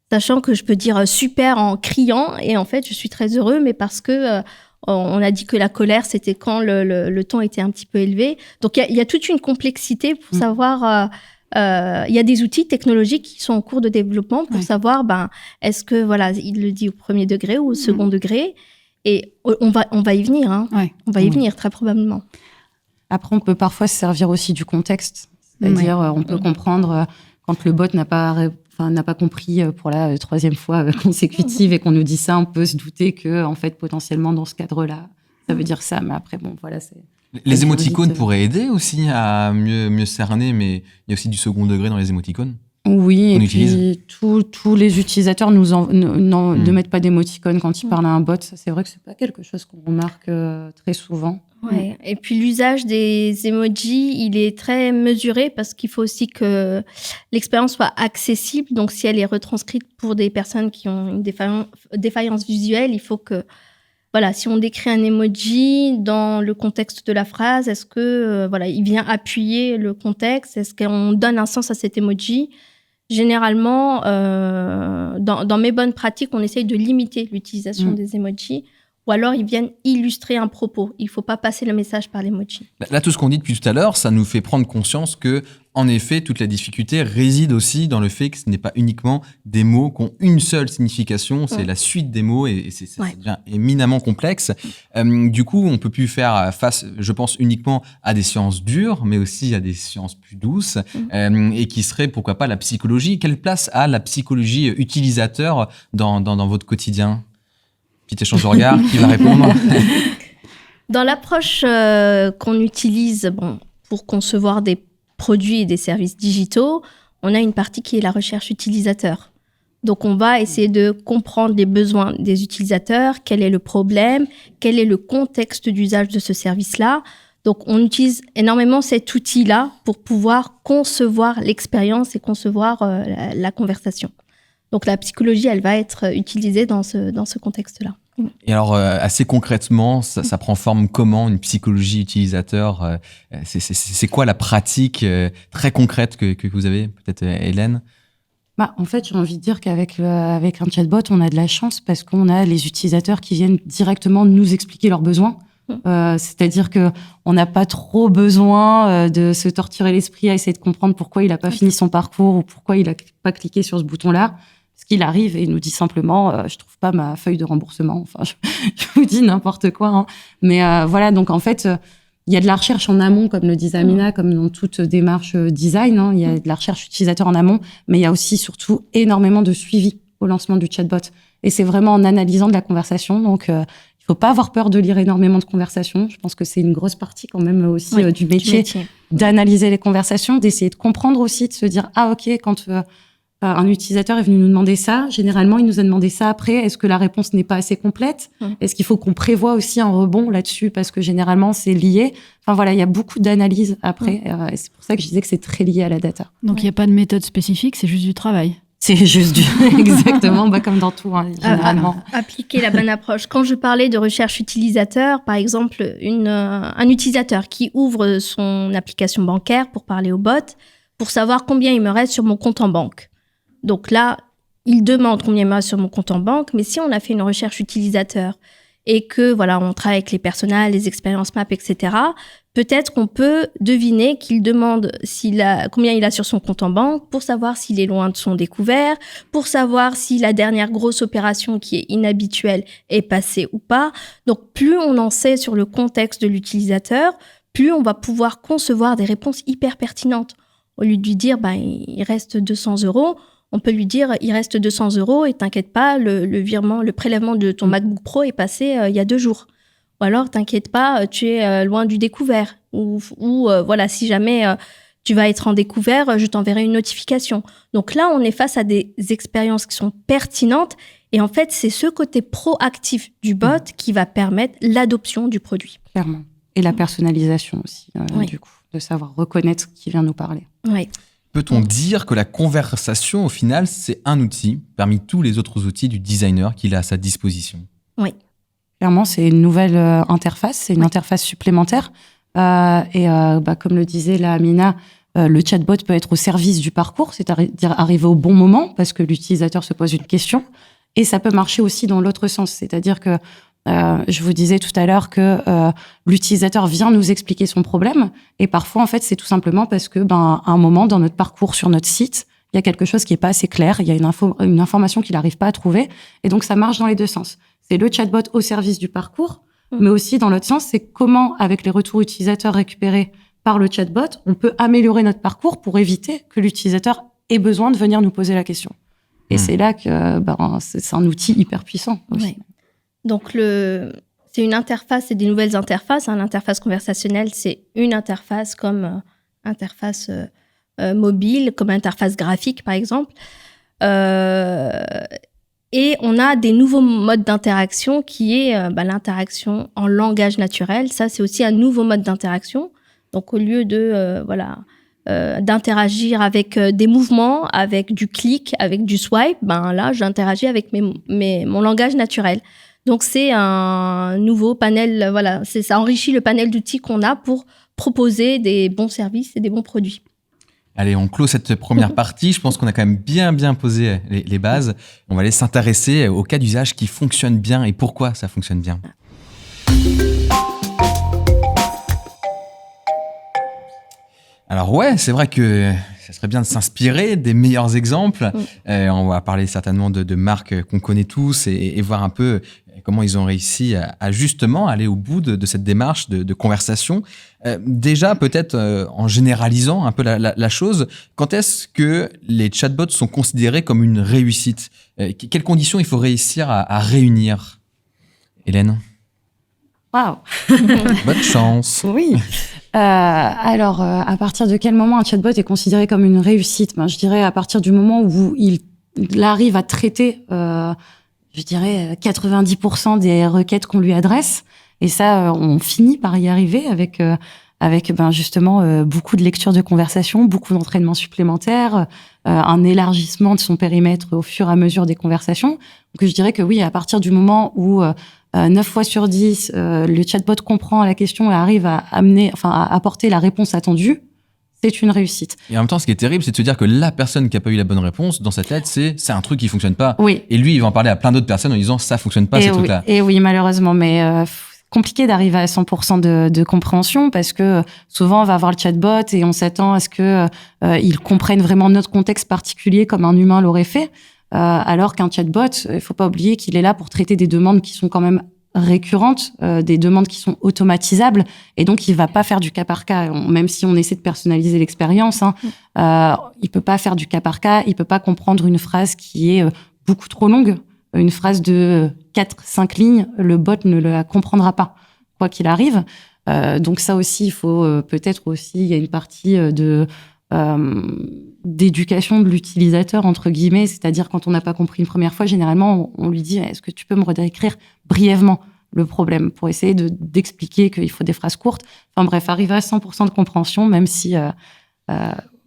sachant que je peux dire super en criant et en fait je suis très heureux, mais parce que on a dit que la colère c'était quand le ton était un petit peu élevé. Donc il y a toute une complexité pour savoir. Il y a des outils technologiques qui sont en cours de développement pour savoir est-ce que il le dit au premier degré ou au second degré, et on va y venir on va y venir très probablement. Après on peut parfois se servir aussi du contexte, c'est-à-dire on peut comprendre quand le bot n'a pas compris pour la troisième fois consécutive et qu'on nous dit ça, on peut se douter que en fait potentiellement dans ce cadre-là ça veut dire ça, mais après c'est... Les émoticônes pourraient aider aussi à mieux cerner, mais il y a aussi du second degré dans les émoticônes. Oui, et puis tous les utilisateurs ne mettent pas d'émoticônes quand ils parlent à un bot. Ça, c'est vrai que c'est pas quelque chose qu'on remarque très souvent. Ouais. Et puis l'usage des emojis, il est très mesuré parce qu'il faut aussi que l'expérience soit accessible. Donc si elle est retranscrite pour des personnes qui ont une défaillance visuelle, il faut que si on décrit un emoji dans le contexte de la phrase, est-ce que il vient appuyer le contexte? Est-ce qu'on donne un sens à cet emoji? Généralement, dans mes bonnes pratiques, on essaye de limiter l'utilisation des emojis, ou alors ils viennent illustrer un propos. Il ne faut pas passer le message par l'emoji. Là, tout ce qu'on dit depuis tout à l'heure, ça nous fait prendre conscience que, en effet, toute la difficulté réside aussi dans le fait que ce n'est pas uniquement des mots qui ont une seule signification, c'est la suite des mots et ça devient éminemment complexe. Du coup, on peut plus faire face, je pense, uniquement à des sciences dures, mais aussi à des sciences plus douces et qui seraient, pourquoi pas, la psychologie. Quelle place a la psychologie utilisateur dans votre quotidien ? Petit échange de regard, qui va répondre? Dans l'approche qu'on utilise pour concevoir des produits et des services digitaux, on a une partie qui est la recherche utilisateur. Donc, on va essayer de comprendre les besoins des utilisateurs, quel est le problème, quel est le contexte d'usage de ce service-là. Donc, on utilise énormément cet outil-là pour pouvoir concevoir l'expérience et concevoir la conversation. Donc, la psychologie, elle va être utilisée dans ce contexte-là. Et alors, assez concrètement, ça prend forme comment, une psychologie utilisateur? C'est quoi la pratique très concrète que vous avez, peut-être Hélène? En fait, j'ai envie de dire qu'avec avec un chatbot, on a de la chance parce qu'on a les utilisateurs qui viennent directement nous expliquer leurs besoins. C'est-à-dire que on n'a pas trop besoin de se torturer l'esprit à essayer de comprendre pourquoi il n'a pas fini son parcours ou pourquoi il n'a pas cliqué sur ce bouton-là. Parce qu'il arrive et il nous dit simplement je trouve pas ma feuille de remboursement. Enfin, je vous dis n'importe quoi. Mais donc en fait, il y a de la recherche en amont, comme le disait Amina, comme dans toute démarche design. Il y a de la recherche utilisateur en amont, mais il y a aussi surtout énormément de suivi au lancement du chatbot. Et c'est vraiment en analysant de la conversation. Donc, il faut pas avoir peur de lire énormément de conversations. Je pense que c'est une grosse partie quand même aussi du métier, d'analyser les conversations, d'essayer de comprendre aussi, de se dire ah ok, quand un utilisateur est venu nous demander ça, généralement il nous a demandé ça après. Est-ce que la réponse n'est pas assez complète ? Est-ce qu'il faut qu'on prévoie aussi un rebond là-dessus parce que généralement c'est lié. Enfin voilà, il y a beaucoup d'analyses après. Et c'est pour ça que je disais que c'est très lié à la data. Donc il n'y a pas de méthode spécifique, c'est juste du travail. C'est juste exactement, comme dans tout, hein, généralement. Appliquer la bonne approche. Quand je parlais de recherche utilisateur, par exemple, un utilisateur qui ouvre son application bancaire pour parler au bot, pour savoir combien il me reste sur mon compte en banque. Donc là, il demande combien il me reste sur mon compte en banque, mais si on a fait une recherche utilisateur et que voilà, on travaille avec les personas, les expériences maps, etc., peut-être qu'on peut deviner qu'il demande combien il a sur son compte en banque pour savoir s'il est loin de son découvert, pour savoir si la dernière grosse opération qui est inhabituelle est passée ou pas. Donc, plus on en sait sur le contexte de l'utilisateur, plus on va pouvoir concevoir des réponses hyper pertinentes. Au lieu de lui dire, il reste 200 €, on peut lui dire, il reste 200 € et t'inquiète pas, le prélèvement de ton MacBook Pro est passé il y a 2 jours. Ou alors, t'inquiète pas, tu es loin du découvert. Ou voilà, si jamais tu vas être en découvert, je t'enverrai une notification. Donc là, on est face à des expériences qui sont pertinentes. Et en fait, c'est ce côté proactif du bot qui va permettre l'adoption du produit. Clairement. Et la personnalisation aussi, du coup, de savoir reconnaître qui vient nous parler. Oui. Peut-on dire que la conversation, au final, c'est un outil parmi tous les autres outils du designer qu'il a à sa disposition ? Oui. Clairement, c'est une nouvelle interface, c'est une interface supplémentaire. Comme le disait la Amina, le chatbot peut être au service du parcours, c'est-à-dire arriver au bon moment parce que l'utilisateur se pose une question. Et ça peut marcher aussi dans l'autre sens, c'est-à-dire que je vous disais tout à l'heure que l'utilisateur vient nous expliquer son problème. Et parfois, en fait, c'est tout simplement parce que, à un moment dans notre parcours sur notre site, il y a quelque chose qui est pas assez clair, il y a une information qu'il n'arrive pas à trouver. Et donc, ça marche dans les deux sens. C'est le chatbot au service du parcours, mais aussi dans l'autre sens, c'est comment, avec les retours utilisateurs récupérés par le chatbot, on peut améliorer notre parcours pour éviter que l'utilisateur ait besoin de venir nous poser la question. Et c'est là que c'est un outil hyper puissant aussi. Ouais. Donc, c'est une interface, c'est des nouvelles interfaces. L'interface conversationnelle, c'est une interface comme interface mobile, comme interface graphique, par exemple. Et on a des nouveaux modes d'interaction qui est l'interaction en langage naturel. Ça, c'est aussi un nouveau mode d'interaction. Donc, au lieu d'interagir avec des mouvements, avec du clic, avec du swipe, là, j'interagis avec mon langage naturel. Donc, c'est un nouveau panel, ça enrichit le panel d'outils qu'on a pour proposer des bons services et des bons produits. Allez, on clôt cette première partie. Je pense qu'on a quand même bien posé les bases. On va aller s'intéresser aux cas d'usage qui fonctionnent bien et pourquoi ça fonctionne bien. Alors ouais, c'est vrai que ça serait bien de s'inspirer des meilleurs exemples. On va parler certainement de marques qu'on connaît tous et voir un peu comment ils ont réussi à justement aller au bout de cette démarche de conversation. Déjà, peut-être en généralisant un peu la chose, quand est-ce que les chatbots sont considérés comme une réussite ? Quelles conditions il faut réussir à réunir ? Hélène ? Waouh. Bonne chance. Oui. Alors, à partir de quel moment un chatbot est considéré comme une réussite ? Je dirais à partir du moment où il arrive à traiter, 90% des requêtes qu'on lui adresse. Et ça, on finit par y arriver avec justement beaucoup de lecture de conversation, beaucoup d'entraînement supplémentaire, un élargissement de son périmètre au fur et à mesure des conversations. Donc, je dirais que oui, à partir du moment où 9 fois sur 10, le chatbot comprend la question et arrive à apporter la réponse attendue, c'est une réussite. Et en même temps, ce qui est terrible, c'est de se dire que la personne qui n'a pas eu la bonne réponse, dans sa tête, c'est un truc qui ne fonctionne pas. Oui. Et lui, il va en parler à plein d'autres personnes en disant ça ne fonctionne pas, ces trucs-là. Et oui, malheureusement, mais compliqué d'arriver à 100% de compréhension parce que souvent, on va avoir le chatbot et on s'attend à ce qu'il comprenne vraiment notre contexte particulier comme un humain l'aurait fait. Alors qu'un chatbot, il faut pas oublier qu'il est là pour traiter des demandes qui sont quand même récurrentes, des demandes qui sont automatisables, et donc il va pas faire du cas par cas. Même si on essaie de personnaliser l'expérience, il peut pas faire du cas par cas, il peut pas comprendre une phrase qui est beaucoup trop longue une phrase de 4-5 lignes, le bot ne la comprendra pas, quoi qu'il arrive. Donc ça aussi, il faut peut-être aussi, il y a une partie d'éducation de l'utilisateur, entre guillemets, c'est-à-dire quand on n'a pas compris une première fois, généralement, on lui dit « Est-ce que tu peux me redécrire brièvement le problème ?» pour essayer d'expliquer qu'il faut des phrases courtes. Enfin bref, arriver à 100% de compréhension, même si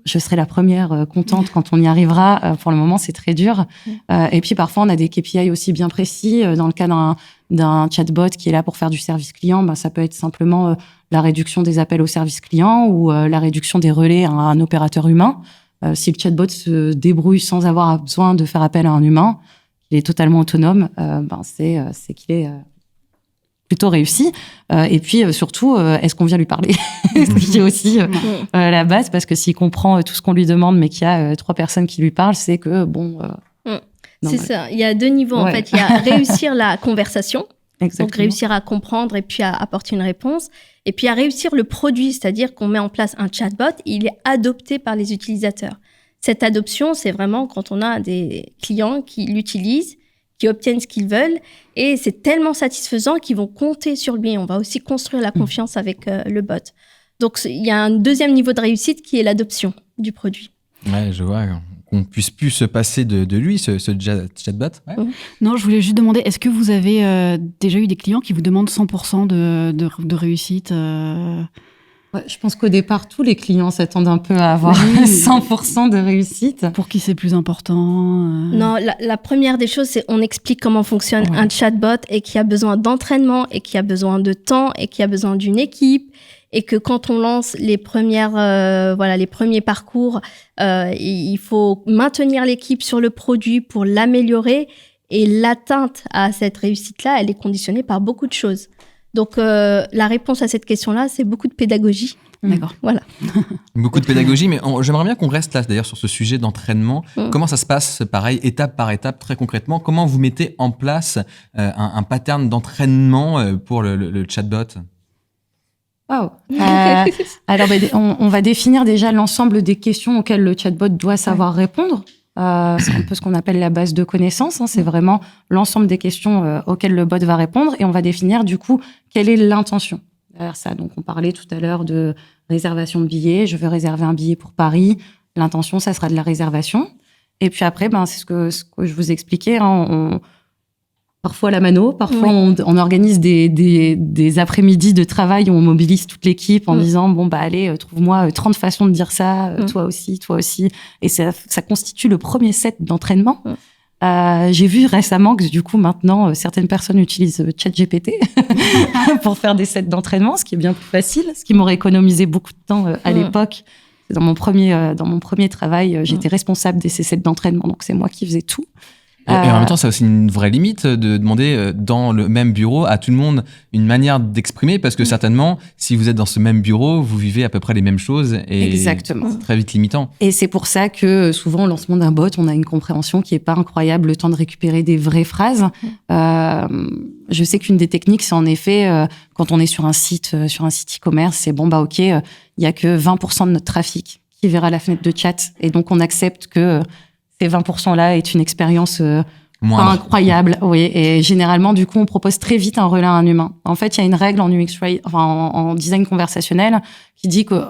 je serai la première contente quand on y arrivera. Pour le moment, c'est très dur. Et puis parfois, on a des KPI aussi bien précis. Dans le cas d'un chatbot qui est là pour faire du service client, ça peut être simplement la réduction des appels au service client ou la réduction des relais à un opérateur humain. Si le chatbot se débrouille sans avoir besoin de faire appel à un humain, il est totalement autonome, c'est qu'il est plutôt réussi. Et puis surtout, est-ce qu'on vient lui parler? C'est aussi la base, parce que s'il comprend tout ce qu'on lui demande, mais qu'il y a 3 personnes qui lui parlent, c'est que c'est ça. Il y a 2 niveaux en fait. Il y a réussir la conversation, Exactement. donc réussir à comprendre et puis à apporter une réponse. Et puis à réussir le produit, c'est-à-dire qu'on met en place un chatbot, il est adopté par les utilisateurs. Cette adoption, c'est vraiment quand on a des clients qui l'utilisent, qui obtiennent ce qu'ils veulent, et c'est tellement satisfaisant qu'ils vont compter sur lui. On va aussi construire la confiance avec le bot. Donc il y a un deuxième niveau de réussite qui est l'adoption du produit. Ouais, je vois qu'on puisse plus se passer de lui, ce chatbot. Ouais. Non, je voulais juste demander, est-ce que vous avez déjà eu des clients qui vous demandent 100% de réussite Ouais, je pense qu'au départ, tous les clients s'attendent un peu à avoir 100% de réussite. Pour qui c'est plus important Non, la première des choses, c'est on explique comment fonctionne un chatbot et qu'il y a besoin d'entraînement et qu'il y a besoin de temps et qu'il y a besoin d'une équipe et que quand on lance les premiers parcours, il faut maintenir l'équipe sur le produit pour l'améliorer, et l'atteinte à cette réussite-là, elle est conditionnée par beaucoup de choses. Donc, la réponse à cette question-là, c'est beaucoup de pédagogie. D'accord. Voilà. Beaucoup de pédagogie, mais j'aimerais bien qu'on reste là, d'ailleurs, sur ce sujet d'entraînement. Comment ça se passe, pareil, étape par étape, très concrètement? Comment vous mettez en place un pattern d'entraînement pour le chatbot? Wow. Alors, on va définir déjà l'ensemble des questions auxquelles le chatbot doit savoir répondre. C'est un peu ce qu'on appelle la base de connaissances. C'est vraiment l'ensemble des questions auxquelles le bot va répondre, et on va définir du coup quelle est l'intention derrière ça. Donc, on parlait tout à l'heure de réservation de billets. Je veux réserver un billet pour Paris. L'intention, ça sera de la réservation. Et puis après, c'est ce que je vous expliquais. Parfois la mano, parfois on organise des après-midi de travail où on mobilise toute l'équipe en disant allez, trouve-moi 30 façons de dire ça, toi aussi. Et ça constitue le premier set d'entraînement. J'ai vu récemment que du coup maintenant certaines personnes utilisent ChatGPT pour faire des sets d'entraînement, ce qui est bien plus facile, ce qui m'aurait économisé beaucoup de temps à l'époque. Dans mon premier travail, j'étais responsable de ces sets d'entraînement, donc c'est moi qui faisais tout. Et en même temps, c'est aussi une vraie limite de demander dans le même bureau à tout le monde une manière d'exprimer, parce que certainement, si vous êtes dans ce même bureau, vous vivez à peu près les mêmes choses, et Exactement. c'est très vite limitant. Et c'est pour ça que souvent, au lancement d'un bot, on a une compréhension qui est pas incroyable, le temps de récupérer des vraies phrases. Je sais qu'une des techniques, c'est en effet, quand on est sur un site e-commerce, c'est ok, il y a que 20% de notre trafic qui verra la fenêtre de chat, et donc on accepte que ces 20%-là est une expérience pas incroyable. Oui, et généralement, du coup, on propose très vite un relais à un humain. En fait, il y a une règle en design conversationnel qui dit que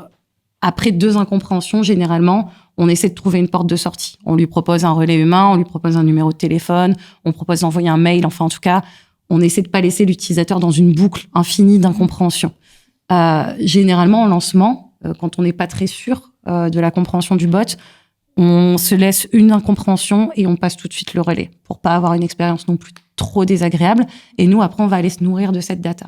après 2 incompréhensions, généralement, on essaie de trouver une porte de sortie. On lui propose un relais humain, on lui propose un numéro de téléphone, on propose d'envoyer un mail. Enfin, en tout cas, on essaie de pas laisser l'utilisateur dans une boucle infinie d'incompréhension. Généralement, en lancement, quand on n'est pas très sûr de la compréhension du bot, on se laisse une incompréhension et on passe tout de suite le relais pour pas avoir une expérience non plus trop désagréable. Et nous, après, on va aller se nourrir de cette data.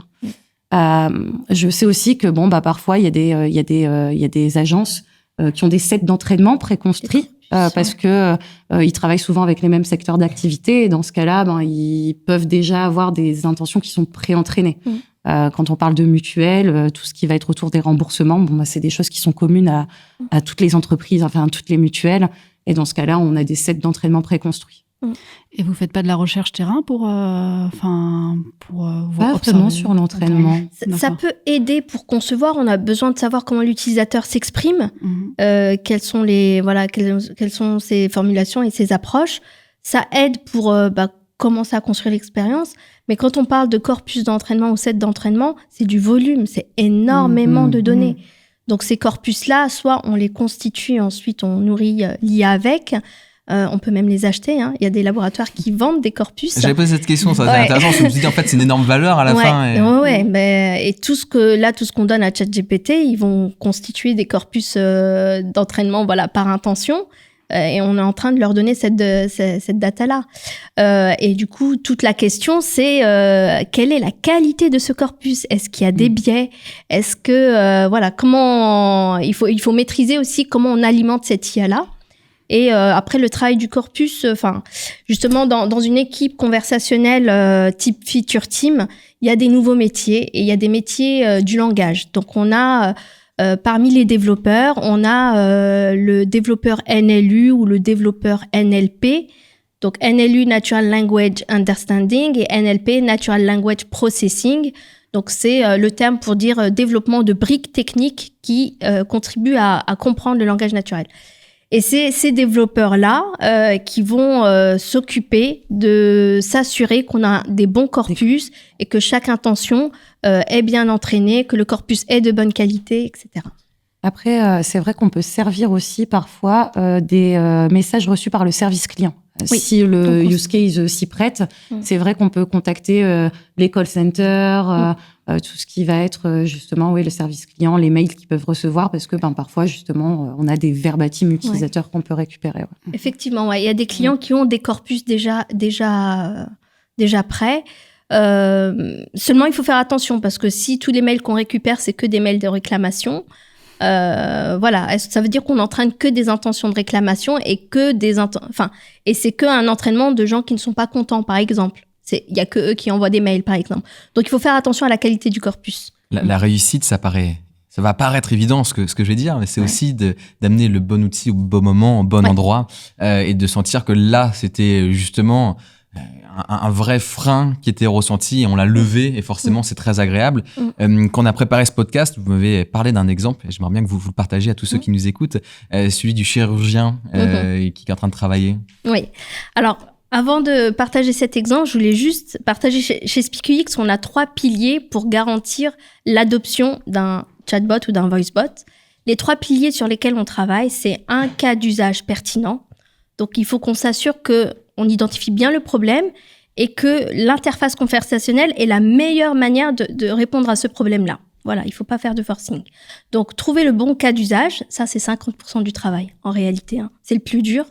Je sais aussi que parfois il y a des agences qui ont des sets d'entraînement préconstruits parce que ils travaillent souvent avec les mêmes secteurs d'activité. Et dans ce cas-là, ils peuvent déjà avoir des intentions qui sont pré-entraînées. Quand on parle de mutuelles, tout ce qui va être autour des remboursements, c'est des choses qui sont communes à toutes les entreprises, enfin toutes les mutuelles. Et dans ce cas-là, on a des sets d'entraînement préconstruits. Et vous faites pas de la recherche terrain pour pas vraiment sur l'entraînement. Ça peut aider pour concevoir. On a besoin de savoir comment l'utilisateur s'exprime, quelles sont ses formulations et ses approches. Ça aide pour commencer à construire l'expérience. Mais quand on parle de corpus d'entraînement ou set d'entraînement, c'est du volume, c'est énormément de données. Donc ces corpus-là, soit on les constitue, ensuite on nourrit l'IA avec, on peut même les acheter. Hein. Il y a des laboratoires qui vendent des corpus. J'avais posé cette question, ça c'est intéressant, parce que je me suis dit en fait c'est une énorme valeur à la fin. Et tout ce qu'on donne à ChatGPT, ils vont constituer des corpus d'entraînement par intention. Et on est en train de leur donner cette data-là. Et du coup, toute la question, c'est quelle est la qualité de ce corpus ? Est-ce qu'il y a des biais ? Est-ce que comment il faut maîtriser aussi comment on alimente cette IA-là. Et après le travail du corpus, justement dans une équipe conversationnelle type feature team, il y a des nouveaux métiers et il y a des métiers du langage. Donc on a parmi les développeurs, on a le développeur NLU ou le développeur NLP. Donc NLU, Natural Language Understanding, et NLP, Natural Language Processing. Donc c'est le terme pour dire développement de briques techniques qui contribuent à comprendre le langage naturel. Et c'est ces développeurs-là qui vont s'occuper de s'assurer qu'on a des bons corpus et que chaque intention est bien entraînée, que le corpus est de bonne qualité, etc. Après, c'est vrai qu'on peut servir aussi parfois des messages reçus par le service client. Oui. Si le use case s'y prête, c'est vrai qu'on peut contacter les call centers, tout ce qui va être justement le service client, les mails qu'ils peuvent recevoir, parce que parfois justement on a des verbatim utilisateurs qu'on peut récupérer. Ouais. Effectivement, il y a des clients qui ont des corpus déjà prêts. Seulement, il faut faire attention parce que si tous les mails qu'on récupère c'est que des mails de réclamation. Ça veut dire qu'on n'entraîne que des intentions de réclamation et et c'est que un entraînement de gens qui ne sont pas contents, par exemple. Il y a que eux qui envoient des mails, par exemple. Donc il faut faire attention à la qualité du corpus. La réussite, ça va paraître évident ce que je vais dire, mais c'est aussi d'amener le bon outil au bon moment, au bon endroit, et de sentir que là, c'était justement un vrai frein qui était ressenti et on l'a levé et forcément c'est très agréable. Quand on a préparé ce podcast, vous m'avez parlé d'un exemple et j'aimerais bien que vous le partagiez à tous ceux qui nous écoutent, celui du chirurgien qui est en train de travailler. Oui, alors avant de partager cet exemple, je voulais juste partager chez SpeakUX, on a 3 piliers pour garantir l'adoption d'un chatbot ou d'un voicebot. Les 3 piliers sur lesquels on travaille, c'est un cas d'usage pertinent. Donc il faut qu'on s'assure qu'on identifie bien le problème et que l'interface conversationnelle est la meilleure manière de répondre à ce problème-là. Voilà, il ne faut pas faire de forcing. Donc, trouver le bon cas d'usage, ça, c'est 50% du travail, en réalité. C'est le plus dur.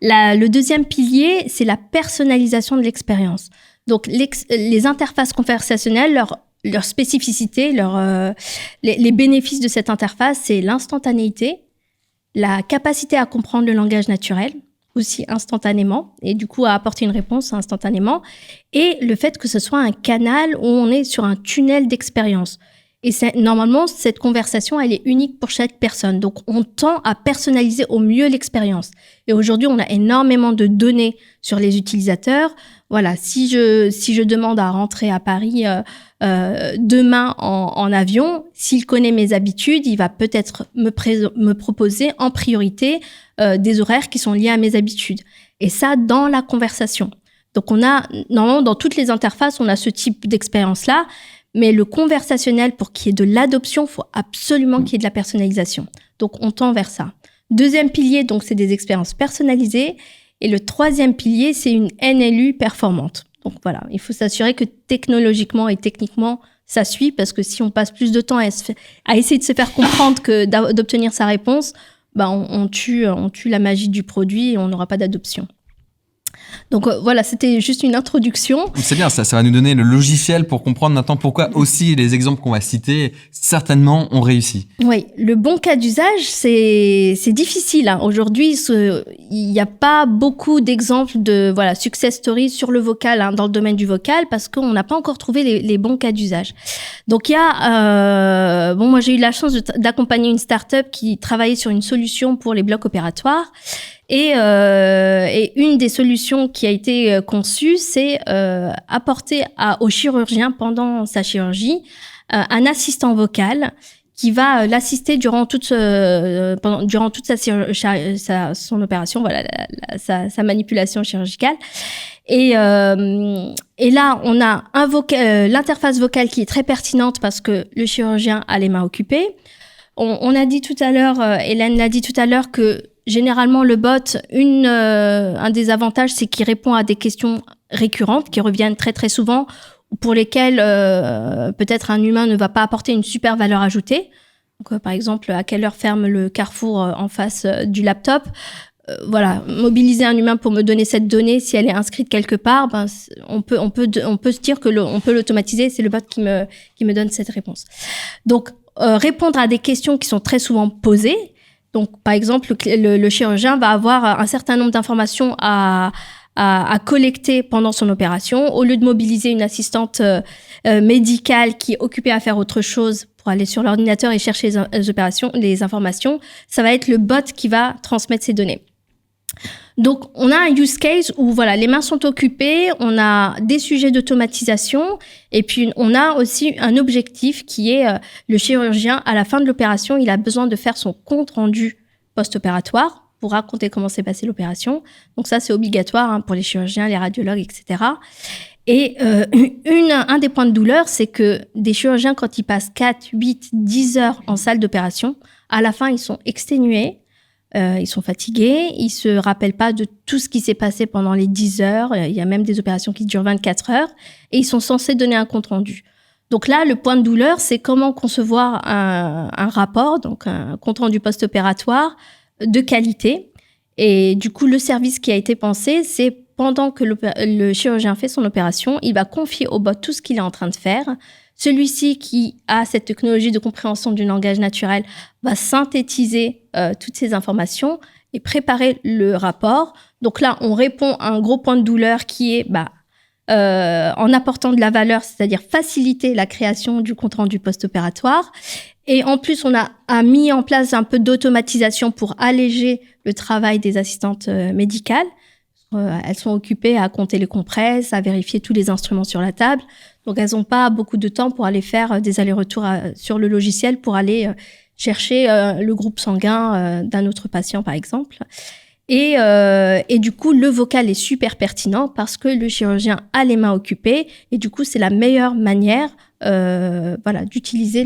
Le deuxième pilier, c'est la personnalisation de l'expérience. Donc, les interfaces conversationnelles, leur spécificité, les bénéfices de cette interface, c'est l'instantanéité, la capacité à comprendre le langage naturel, aussi instantanément, et du coup à apporter une réponse instantanément, et le fait que ce soit un canal où on est sur un tunnel d'expérience. Et normalement, cette conversation, elle est unique pour chaque personne. Donc, on tend à personnaliser au mieux l'expérience. Et aujourd'hui, on a énormément de données sur les utilisateurs. Voilà, si je demande à rentrer à Paris demain en avion, s'il connaît mes habitudes, il va peut-être me proposer en priorité des horaires qui sont liés à mes habitudes. Et ça, dans la conversation. Donc, normalement, dans toutes les interfaces, on a ce type d'expérience-là. Mais le conversationnel, pour qu'il y ait de l'adoption, il faut absolument qu'il y ait de la personnalisation. Donc, on tend vers ça. Deuxième pilier, donc, c'est des expériences personnalisées. Et le troisième pilier, c'est une NLU performante. Donc, voilà, il faut s'assurer que technologiquement et techniquement, ça suit. Parce que si on passe plus de temps à essayer de se faire comprendre que d'obtenir sa réponse, on tue la magie du produit et on n'aura pas d'adoption. Donc voilà, c'était juste une introduction. C'est bien, ça va nous donner le logiciel pour comprendre maintenant pourquoi aussi les exemples qu'on va citer, certainement, ont réussi. Oui, le bon cas d'usage, c'est difficile. Aujourd'hui, il n'y a pas beaucoup d'exemples de success stories sur le vocal, dans le domaine du vocal, parce qu'on n'a pas encore trouvé les bons cas d'usage. Donc il y a... moi j'ai eu la chance d'accompagner une start-up qui travaillait sur une solution pour les blocs opératoires. Et une des solutions qui a été conçue, c'est apporter au chirurgien pendant sa chirurgie un assistant vocal qui va l'assister durant toute son opération, sa manipulation chirurgicale. Et là, on a l'interface vocale qui est très pertinente parce que le chirurgien a les mains occupées. On a dit tout à l'heure, Hélène l'a dit tout à l'heure, que généralement le bot, un des avantages, c'est qu'il répond à des questions récurrentes qui reviennent très très souvent, pour lesquelles peut-être un humain ne va pas apporter une super valeur ajoutée. Donc, par exemple, à quelle heure ferme le carrefour en face du laptop ? Voilà, mobiliser un humain pour me donner cette donnée, si elle est inscrite quelque part, on peut se dire que on peut l'automatiser. C'est le bot qui me donne cette réponse. Donc, répondre à des questions qui sont très souvent posées. Donc, par exemple, le chirurgien va avoir un certain nombre d'informations à collecter pendant son opération. Au lieu de mobiliser une assistante médicale qui est occupée à faire autre chose pour aller sur l'ordinateur et chercher les informations, ça va être le bot qui va transmettre ces données. Donc, on a un use case où voilà, les mains sont occupées, on a des sujets d'automatisation et puis on a aussi un objectif qui est le chirurgien, à la fin de l'opération, il a besoin de faire son compte rendu post-opératoire pour raconter comment s'est passée l'opération. Donc ça, c'est obligatoire pour les chirurgiens, les radiologues, etc. Et un des points de douleur, c'est que des chirurgiens, quand ils passent 4, 8, 10 heures en salle d'opération, à la fin, ils sont exténués. Ils sont fatigués, ils se rappellent pas de tout ce qui s'est passé pendant les 10 heures. Il y a même des opérations qui durent 24 heures et ils sont censés donner un compte rendu. Donc là, le point de douleur, c'est comment concevoir un rapport, donc un compte rendu post-opératoire de qualité. Et du coup, le service qui a été pensé, c'est pendant que le chirurgien fait son opération, il va confier au bot tout ce qu'il est en train de faire. Celui-ci qui a cette technologie de compréhension du langage naturel va synthétiser toutes ces informations et préparer le rapport. Donc là, on répond à un gros point de douleur qui est en apportant de la valeur, c'est-à-dire faciliter la création du compte-rendu post-opératoire. Et en plus, on a mis en place un peu d'automatisation pour alléger le travail des assistantes médicales. Elles sont occupées à compter les compresses, à vérifier tous les instruments sur la table. Donc, elles n'ont pas beaucoup de temps pour aller faire des allers-retours sur le logiciel pour aller chercher le groupe sanguin d'un autre patient, par exemple. Et du coup, le vocal est super pertinent parce que le chirurgien a les mains occupées et du coup, c'est la meilleure manière d'utiliser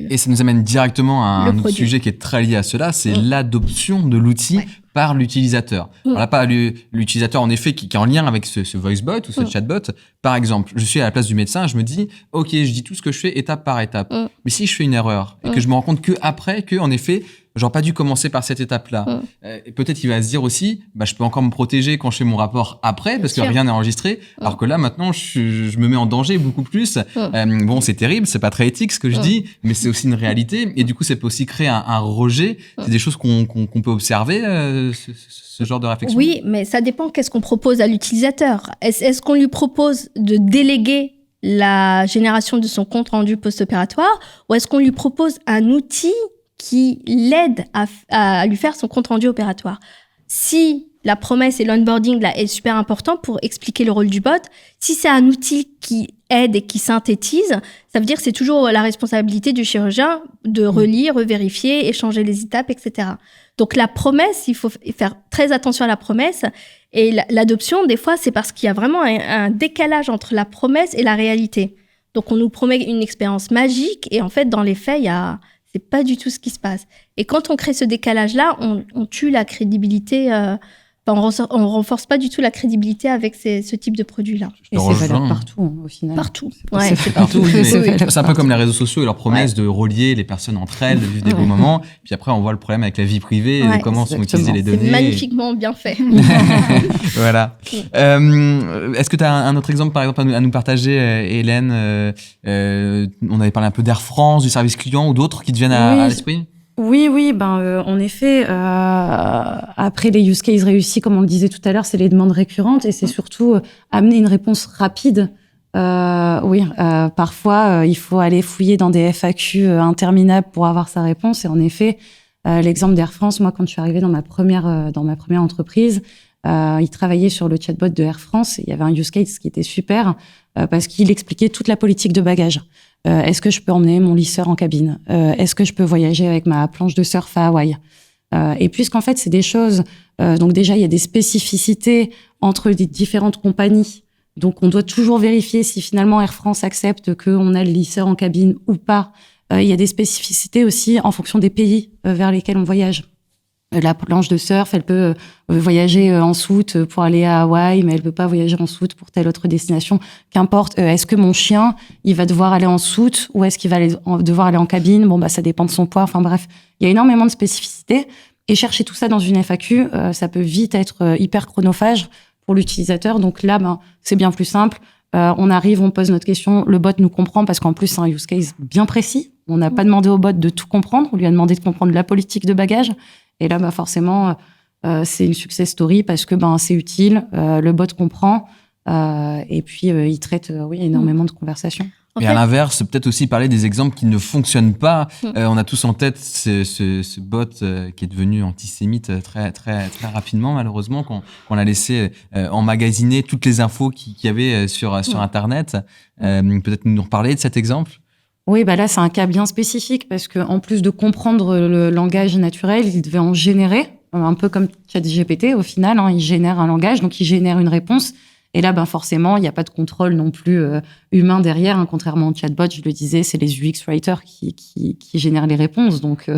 Et ça nous amène directement à un autre sujet qui est très lié à cela, c'est l'adoption de l'outil par l'utilisateur. Alors là, pas l'utilisateur, en effet, qui est en lien avec ce voicebot ou ce chatbot. Par exemple, je suis à la place du médecin, je me dis, OK, je dis tout ce que je fais étape par étape. Mais si je fais une erreur et que je me rends compte qu'après, en effet, j'aurais pas dû commencer par cette étape-là. Et peut-être il va se dire aussi, je peux encore me protéger quand je fais mon rapport après, parce que rien n'est enregistré. Alors que là, maintenant, je me mets en danger beaucoup plus. Bon, c'est terrible, c'est pas très éthique ce que je dis, mais c'est aussi une réalité. Et du coup, ça peut aussi créer un rejet. C'est des choses qu'on peut observer, ce genre de réflexion. Oui, mais ça dépend qu'est-ce qu'on propose à l'utilisateur. Est-ce qu'on lui propose de déléguer la génération de son compte rendu post-opératoire ou est-ce qu'on lui propose un outil qui l'aide à lui faire son compte rendu opératoire? Si la promesse et l'onboarding là est super important pour expliquer le rôle du bot, si c'est un outil qui aide et qui synthétise, ça veut dire que c'est toujours la responsabilité du chirurgien de relire, revérifier, échanger les étapes, etc. Donc la promesse, il faut faire très attention à la promesse. Et l'adoption, des fois, c'est parce qu'il y a vraiment un décalage entre la promesse et la réalité. Donc on nous promet une expérience magique et en fait, dans les faits, c'est pas du tout ce qui se passe. Et quand on crée ce décalage-là, on tue la crédibilité. On renforce pas du tout la crédibilité avec ce type de produit-là. Et c'est valable partout, au final. Partout. C'est partout. C'est un peu comme les réseaux sociaux et leur promesse de relier les personnes entre elles, de vivre des beaux moments. Puis après, on voit le problème avec la vie privée et comment sont utilisées les données. C'est magnifiquement bien fait. Voilà. Est-ce que tu as un autre exemple, par exemple, à nous partager, Hélène? On avait parlé un peu d'Air France, du service client ou d'autres qui te viennent à l'esprit? Oui, en effet, après les use cases réussis, comme on le disait tout à l'heure, c'est les demandes récurrentes et c'est surtout amener une réponse rapide. Parfois, il faut aller fouiller dans des FAQ interminables pour avoir sa réponse. Et en effet, l'exemple d'Air France, moi, quand je suis arrivée dans ma première entreprise, il travaillait sur le chatbot de Air France et il y avait un use case qui était super parce qu'il expliquait toute la politique de bagages. Est-ce que je peux emmener mon lisseur en cabine? Est-ce que je peux voyager avec ma planche de surf à Hawaï? Et puisqu'en fait, c'est des choses... donc déjà, il y a des spécificités entre les différentes compagnies. Donc, on doit toujours vérifier si finalement Air France accepte qu'on a le lisseur en cabine ou pas. Il y a des spécificités aussi en fonction des pays vers lesquels on voyage. La planche de surf, elle peut voyager en soute pour aller à Hawaï, mais elle peut pas voyager en soute pour telle autre destination. Qu'importe, est-ce que mon chien, il va devoir aller en soute ou est-ce qu'il va devoir aller en cabine? Bon, ça dépend de son poids. Enfin bref, il y a énormément de spécificités. Et chercher tout ça dans une FAQ, ça peut vite être hyper chronophage pour l'utilisateur. Donc là, c'est bien plus simple. On arrive, on pose notre question, le bot nous comprend parce qu'en plus, c'est un use case bien précis. On n'a pas demandé au bot de tout comprendre, on lui a demandé de comprendre la politique de bagage. Et là, forcément, c'est une success story parce que c'est utile, le bot comprend, et puis il traite énormément de conversations. Mais à l'inverse, peut-être aussi parler des exemples qui ne fonctionnent pas. On a tous en tête ce bot qui est devenu antisémite très, très, très rapidement, malheureusement, qu'on a laissé emmagasiner toutes les infos qu'il y avait sur Internet. Peut-être nous reparler de cet exemple? Oui, là, c'est un cas bien spécifique parce que en plus de comprendre le langage naturel, il devait en générer, un peu comme ChatGPT au final. Il génère un langage, donc il génère une réponse. Et là, forcément, il n'y a pas de contrôle non plus humain derrière. Contrairement au chatbot, je le disais, c'est les UX writers qui génèrent les réponses. Donc,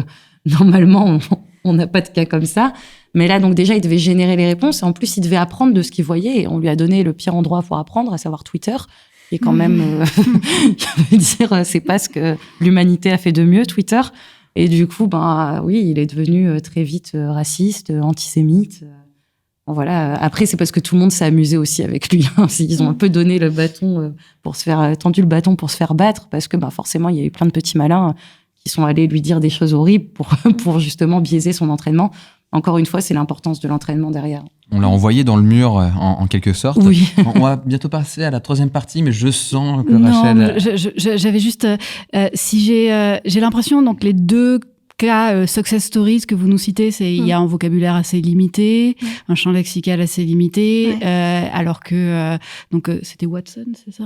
normalement, on n'a pas de cas comme ça. Mais là, donc déjà, il devait générer les réponses. Et en plus, il devait apprendre de ce qu'il voyait. Et on lui a donné le pire endroit pour apprendre, à savoir Twitter. Et quand même, je veux dire, c'est pas ce que l'humanité a fait de mieux, Twitter. Et du coup, oui, il est devenu très vite raciste, antisémite. Voilà. Après, c'est parce que tout le monde s'est amusé aussi avec lui. Ils ont un peu donné le bâton tendu le bâton pour se faire battre, parce que forcément, il y a eu plein de petits malins qui sont allés lui dire des choses horribles pour justement biaiser son entraînement. Encore une fois, c'est l'importance de l'entraînement derrière. On l'a envoyé dans le mur en quelque sorte. Oui. On va bientôt passer à la troisième partie, mais je sens que Non, Rachel... j'avais juste... si j'ai l'impression, donc les deux cas success stories que vous nous citez, il y a un vocabulaire assez limité, un champ lexical assez limité, alors que c'était Watson, c'est ça?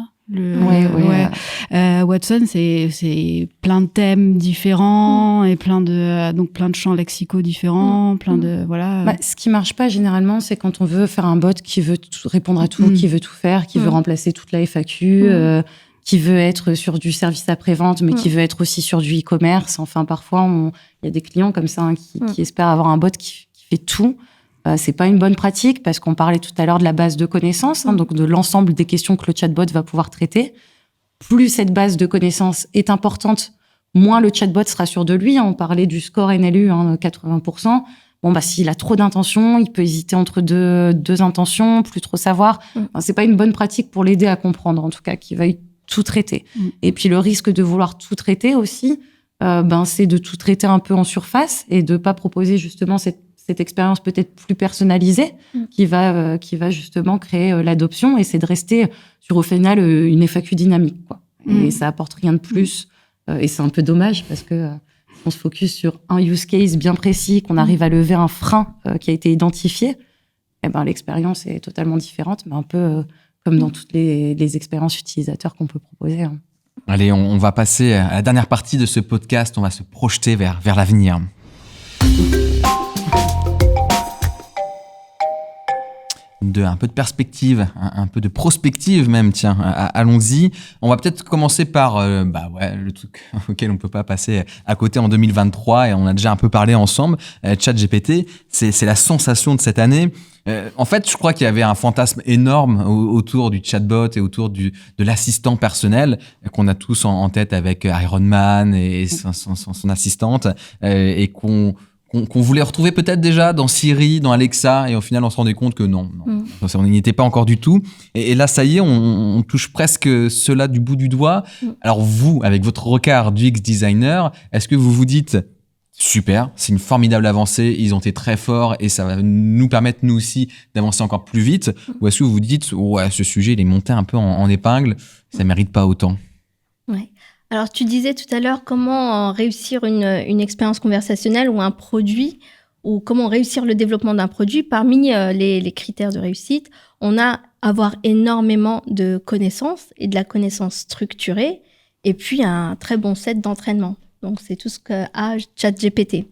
Watson, c'est plein de thèmes différents et plein de champs lexicaux différents, plein de voilà. Ce qui marche pas généralement, c'est quand on veut faire un bot qui veut répondre à tout, qui veut tout faire, qui veut remplacer toute la FAQ. Qui veut être sur du service après-vente, mais qui veut être aussi sur du e-commerce. Enfin, parfois, il y a des clients comme ça qui espèrent avoir un bot qui fait tout. C'est pas une bonne pratique parce qu'on parlait tout à l'heure de la base de connaissances, donc de l'ensemble des questions que le chatbot va pouvoir traiter. Plus cette base de connaissances est importante, moins le chatbot sera sûr de lui. On parlait du score NLU, 80%. S'il a trop d'intentions, il peut hésiter entre deux intentions, plus trop savoir. C'est pas une bonne pratique pour l'aider à comprendre, en tout cas, qu'il veuille tout traiter. Et puis le risque de vouloir tout traiter aussi, c'est de tout traiter un peu en surface et de pas proposer justement cette expérience peut-être plus personnalisée qui va justement créer l'adoption, et c'est de rester sur au final une FAQ dynamique, quoi. Et ça apporte rien de plus, et c'est un peu dommage parce que on se focus sur un use case bien précis, qu'on arrive à lever un frein qui a été identifié, et l'expérience est totalement différente, mais un peu comme dans toutes les expériences utilisateurs qu'on peut proposer. Allez, on va passer à la dernière partie de ce podcast. On va se projeter vers l'avenir. Un peu de perspective, un peu de prospective même, tiens, allons-y. On va peut-être commencer par le truc auquel on peut pas passer à côté en 2023, et on a déjà un peu parlé ensemble, ChatGPT, c'est la sensation de cette année. En fait, je crois qu'il y avait un fantasme énorme autour du chatbot et autour de l'assistant personnel qu'on a tous en tête avec Iron Man et son assistante, et qu'on voulait retrouver peut-être déjà dans Siri, dans Alexa, et au final on se rendait compte que non, on n'y était pas encore du tout. Et là, ça y est, on touche presque cela du bout du doigt. Alors vous, avec votre regard d'UX designer, est-ce que vous vous dites super, c'est une formidable avancée, ils ont été très forts et ça va nous permettre nous aussi d'avancer encore plus vite, ou est-ce que vous vous dites ce sujet il est monté un peu en épingle, ça mérite pas autant? Ouais. Alors, tu disais tout à l'heure comment réussir une expérience conversationnelle ou un produit, ou comment réussir le développement d'un produit. Parmi les critères de réussite, on a avoir énormément de connaissances et de la connaissance structurée, et puis un très bon set d'entraînement. Donc, c'est tout ce qu'a ChatGPT.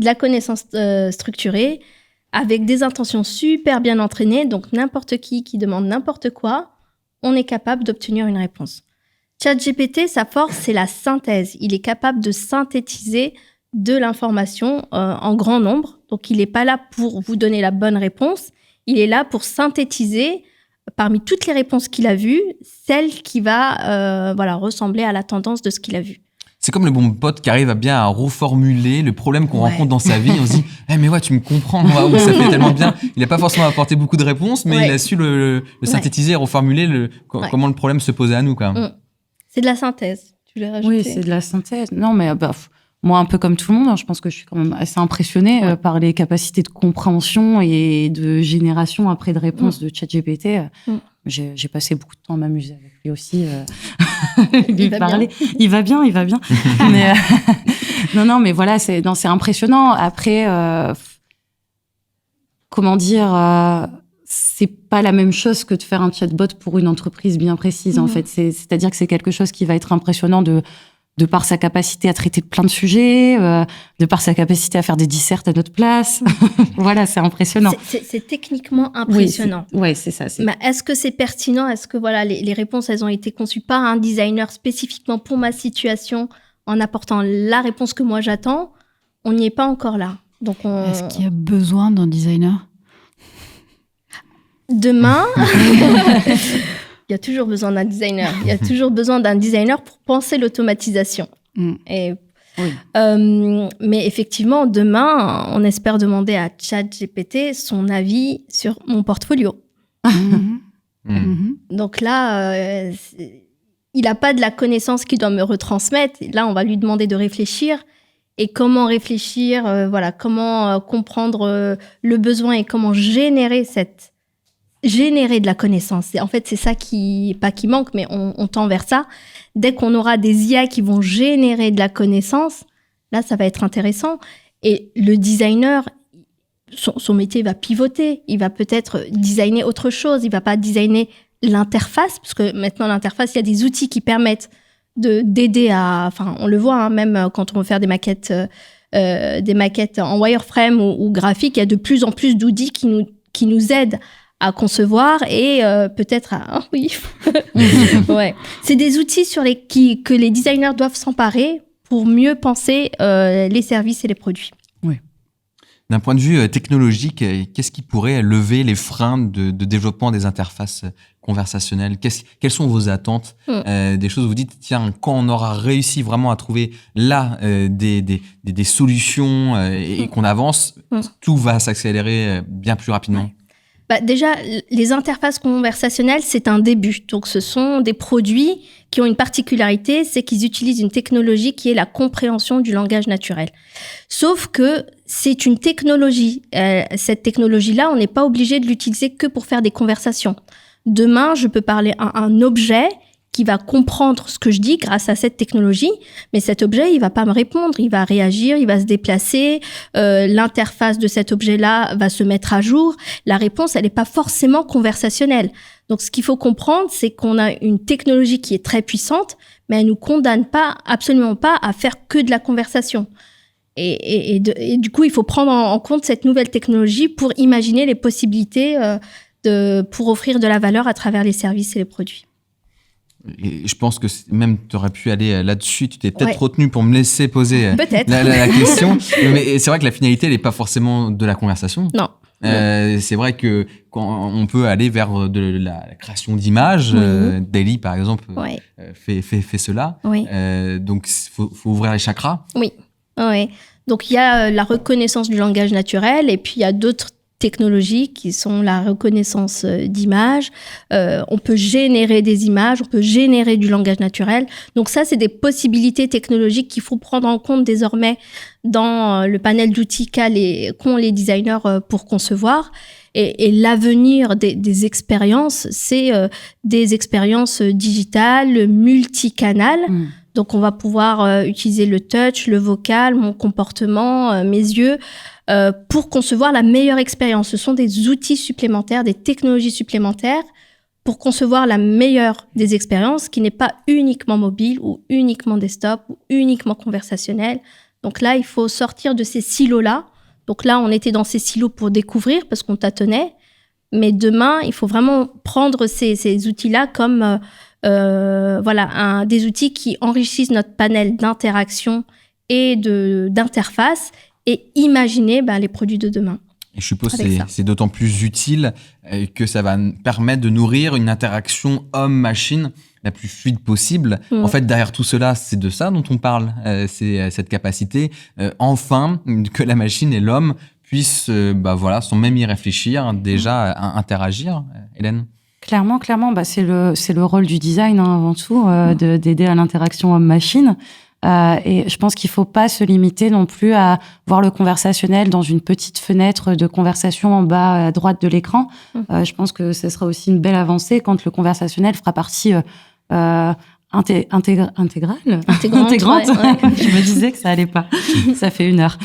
de la connaissance structurée, avec des intentions super bien entraînées. Donc, n'importe qui demande n'importe quoi, on est capable d'obtenir une réponse. ChatGPT, sa force, c'est la synthèse. Il est capable de synthétiser de l'information en grand nombre. Donc, il n'est pas là pour vous donner la bonne réponse. Il est là pour synthétiser, parmi toutes les réponses qu'il a vues, celle qui va ressembler à la tendance de ce qu'il a vu. C'est comme le bon pote qui arrive à reformuler le problème qu'on rencontre dans sa vie. On se dit, mais ouais, tu me comprends, waouh, ça fait tellement bien. Il n'a pas forcément apporté beaucoup de réponses, mais il a su le synthétiser et reformuler comment le problème se posait à nous, quoi. C'est de la synthèse, tu l'as rajouté. Oui, c'est de la synthèse. Non, mais moi, un peu comme tout le monde, je pense que je suis quand même assez impressionnée par les capacités de compréhension et de génération après de réponses de ChatGPT. J'ai passé beaucoup de temps à m'amuser avec lui aussi, lui parler. Il va bien. Mais non, mais voilà, c'est impressionnant. Après, comment dire, c'est pas la même chose que de faire un chatbot pour une entreprise bien précise. En fait, c'est-à-dire que c'est quelque chose qui va être impressionnant de par sa capacité à traiter plein de sujets, de par sa capacité à faire des dissertes à notre place. Voilà, c'est impressionnant. C'est techniquement impressionnant. Oui, c'est ça. Mais est-ce que c'est pertinent? Est-ce que les réponses, elles ont été conçues par un designer spécifiquement pour ma situation, en apportant la réponse que moi j'attends? On n'y est pas encore là. Donc Est-ce qu'il y a besoin d'un designer? Demain, il y a toujours besoin d'un designer. Il y a toujours besoin d'un designer pour penser l'automatisation. Mais effectivement, demain, on espère demander à ChatGPT son avis sur mon portfolio. Donc là, il n'a pas de la connaissance qu'il doit me retransmettre. Là, on va lui demander de réfléchir. Et comment réfléchir, comment comprendre le besoin et comment générer de la connaissance. En fait, c'est ça qui manque, mais on tend vers ça. Dès qu'on aura des IA qui vont générer de la connaissance, là, ça va être intéressant. Et le designer, son métier va pivoter. Il va peut-être designer autre chose. Il va pas designer l'interface, parce que maintenant, l'interface, il y a des outils qui permettent d'aider à... Enfin, on le voit, même quand on veut faire des maquettes en wireframe ou graphique, il y a de plus en plus d'outils qui nous aident à concevoir et peut-être à... oui. Ouais. C'est des outils que les designers doivent s'emparer pour mieux penser les services et les produits. Oui. D'un point de vue technologique, qu'est-ce qui pourrait lever les freins de développement des interfaces conversationnelles? Quelles sont vos attentes? Des choses où vous dites, tiens, quand on aura réussi vraiment à trouver là des solutions et qu'on avance, tout va s'accélérer bien plus rapidement. Déjà, les interfaces conversationnelles, c'est un début. Donc, ce sont des produits qui ont une particularité, c'est qu'ils utilisent une technologie qui est la compréhension du langage naturel. Sauf que c'est une technologie. Cette technologie-là, on n'est pas obligé de l'utiliser que pour faire des conversations. Demain, je peux parler à un objet qui va comprendre ce que je dis grâce à cette technologie, mais cet objet, il va pas me répondre, il va réagir, il va se déplacer, l'interface de cet objet-là va se mettre à jour. La réponse, elle n'est pas forcément conversationnelle. Donc, ce qu'il faut comprendre, c'est qu'on a une technologie qui est très puissante, mais elle nous condamne absolument pas à faire que de la conversation. Et du coup, il faut prendre en compte cette nouvelle technologie pour imaginer les possibilités pour offrir de la valeur à travers les services et les produits. Et je pense que même tu aurais pu aller là-dessus, tu t'es peut-être retenu pour me laisser poser la question. Mais c'est vrai que la finalité, elle n'est pas forcément de la conversation. Non. C'est vrai que quand on peut aller vers de la création d'images, Daily par exemple fait cela. Donc faut ouvrir les chakras. Oui. Donc il y a la reconnaissance du langage naturel et puis il y a d'autres technologies qui sont la reconnaissance d'images. On peut générer des images, on peut générer du langage naturel. Donc ça, c'est des possibilités technologiques qu'il faut prendre en compte désormais dans le panel d'outils qu'ont les designers pour concevoir. Et l'avenir des expériences, c'est des expériences digitales, multicanales. Donc, on va pouvoir utiliser le touch, le vocal, mon comportement, mes yeux, pour concevoir la meilleure expérience. Ce sont des outils supplémentaires, des technologies supplémentaires pour concevoir la meilleure des expériences qui n'est pas uniquement mobile ou uniquement desktop ou uniquement conversationnelle. Donc là, il faut sortir de ces silos-là. Donc là, on était dans ces silos pour découvrir parce qu'on tâtonnait. Mais demain, il faut vraiment prendre ces outils-là comme des outils qui enrichissent notre panel d'interaction et d'interface et imaginer les produits de demain. Et je suppose que c'est d'autant plus utile que ça va permettre de nourrir une interaction homme-machine la plus fluide possible. En fait, derrière tout cela, c'est de ça dont on parle. C'est cette capacité, enfin, que la machine et l'homme puissent, sans même y réfléchir, déjà interagir. Hélène ? Clairement, c'est le rôle du design avant tout, d'aider à l'interaction homme-machine. Et je pense qu'il faut pas se limiter non plus à voir le conversationnel dans une petite fenêtre de conversation en bas à droite de l'écran. Je pense que ce sera aussi une belle avancée quand le conversationnel fera partie intégrante. Ouais. Je me disais que ça allait pas. Ça fait 1 heure.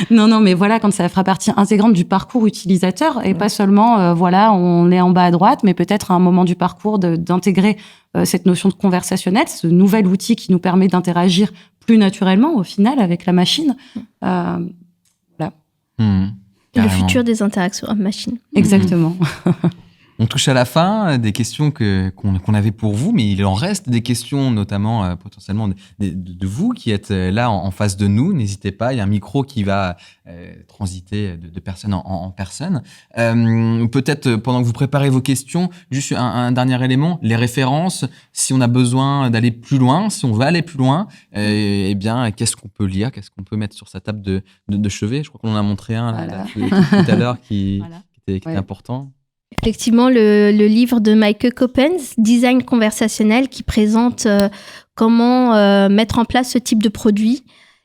Non, mais voilà, quand ça fera partie intégrante du parcours utilisateur et pas seulement, on est en bas à droite, mais peut-être à un moment du parcours d'intégrer cette notion de conversationnel, ce nouvel outil qui nous permet d'interagir plus naturellement au final avec la machine. Voilà. Le futur des interactions homme-machine. Exactement. On touche à la fin des questions qu'on avait pour vous, mais il en reste des questions, notamment potentiellement de vous qui êtes là en face de nous. N'hésitez pas, il y a un micro qui va transiter de personne en personne. Peut-être pendant que vous préparez vos questions, juste un dernier élément, les références, si on a besoin d'aller plus loin, si on veut aller plus loin, qu'est-ce qu'on peut lire, qu'est-ce qu'on peut mettre sur sa table de chevet. Je crois qu'on en a montré un là, tout à l'heure qui était important. Effectivement, le livre de Meike Coppens, Design conversationnel, qui présente comment mettre en place ce type de produit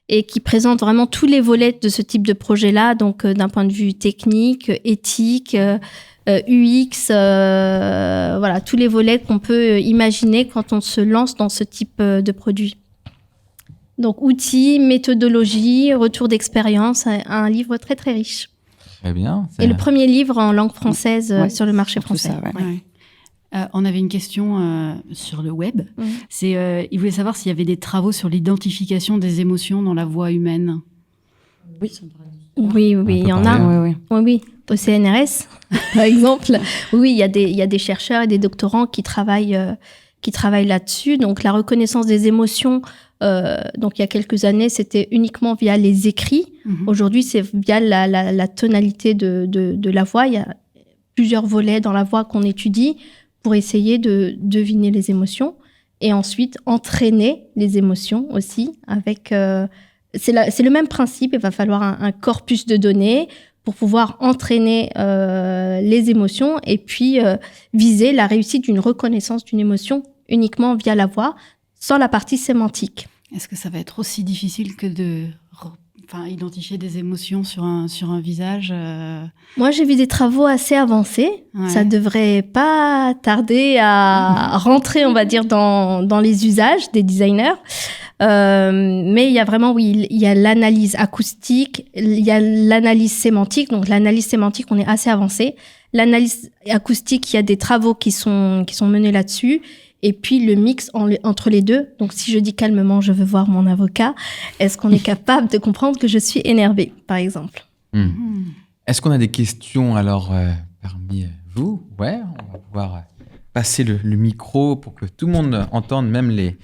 et qui présente vraiment tous les volets de ce type de projet-là, donc d'un point de vue technique, éthique, UX, tous les volets qu'on peut imaginer quand on se lance dans ce type de produit. Donc, outils, méthodologie, retour d'expérience, un livre très, très riche. Très bien. Et le premier livre en langue française sur le marché français. On avait une question sur le web. Il voulait savoir s'il y avait des travaux sur l'identification des émotions dans la voix humaine. Oui, il y en a. Oui. Au CNRS, par exemple. Oui, il y a des chercheurs et des doctorants qui travaillent là-dessus. Donc, la reconnaissance des émotions, donc il y a quelques années, c'était uniquement via les écrits. Aujourd'hui, c'est via la tonalité de la voix. Il y a plusieurs volets dans la voix qu'on étudie pour essayer de deviner les émotions et ensuite entraîner les émotions aussi avec... c'est le même principe, il va falloir un corpus de données pour pouvoir entraîner les émotions et puis viser la réussite d'une reconnaissance d'une émotion uniquement via la voix, sans la partie sémantique. Est-ce que ça va être aussi difficile que de identifier des émotions sur un visage Moi, j'ai vu des travaux assez avancés. Ouais. Ça devrait pas tarder à rentrer, on va dire, dans les usages des designers. Mais il y a vraiment, il y a l'analyse acoustique, il y a l'analyse sémantique. Donc, l'analyse sémantique, on est assez avancé. L'analyse acoustique, il y a des travaux qui sont menés là-dessus. Et puis, le mix entre les deux. Donc, si je dis calmement, je veux voir mon avocat, est-ce qu'on est capable de comprendre que je suis énervée, par exemple? Est-ce qu'on a des questions, alors, parmi vous? Ouais, on va pouvoir passer le micro pour que tout le monde entende, même les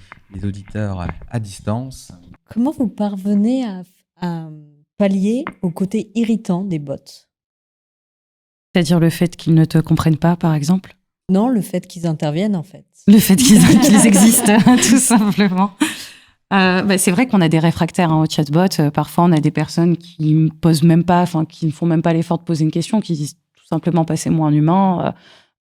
auditeurs à distance. Comment vous parvenez à pallier au côté irritant des bots? C'est-à-dire le fait qu'ils ne te comprennent pas, par exemple? Non, le fait qu'ils interviennent, en fait. Le fait qu'ils existent, tout simplement. C'est vrai qu'on a des réfractaires au chatbot. Parfois, on a des personnes qui ne posent même pas, qui ne font même pas l'effort de poser une question, qui disent tout simplement passez-moi un humain.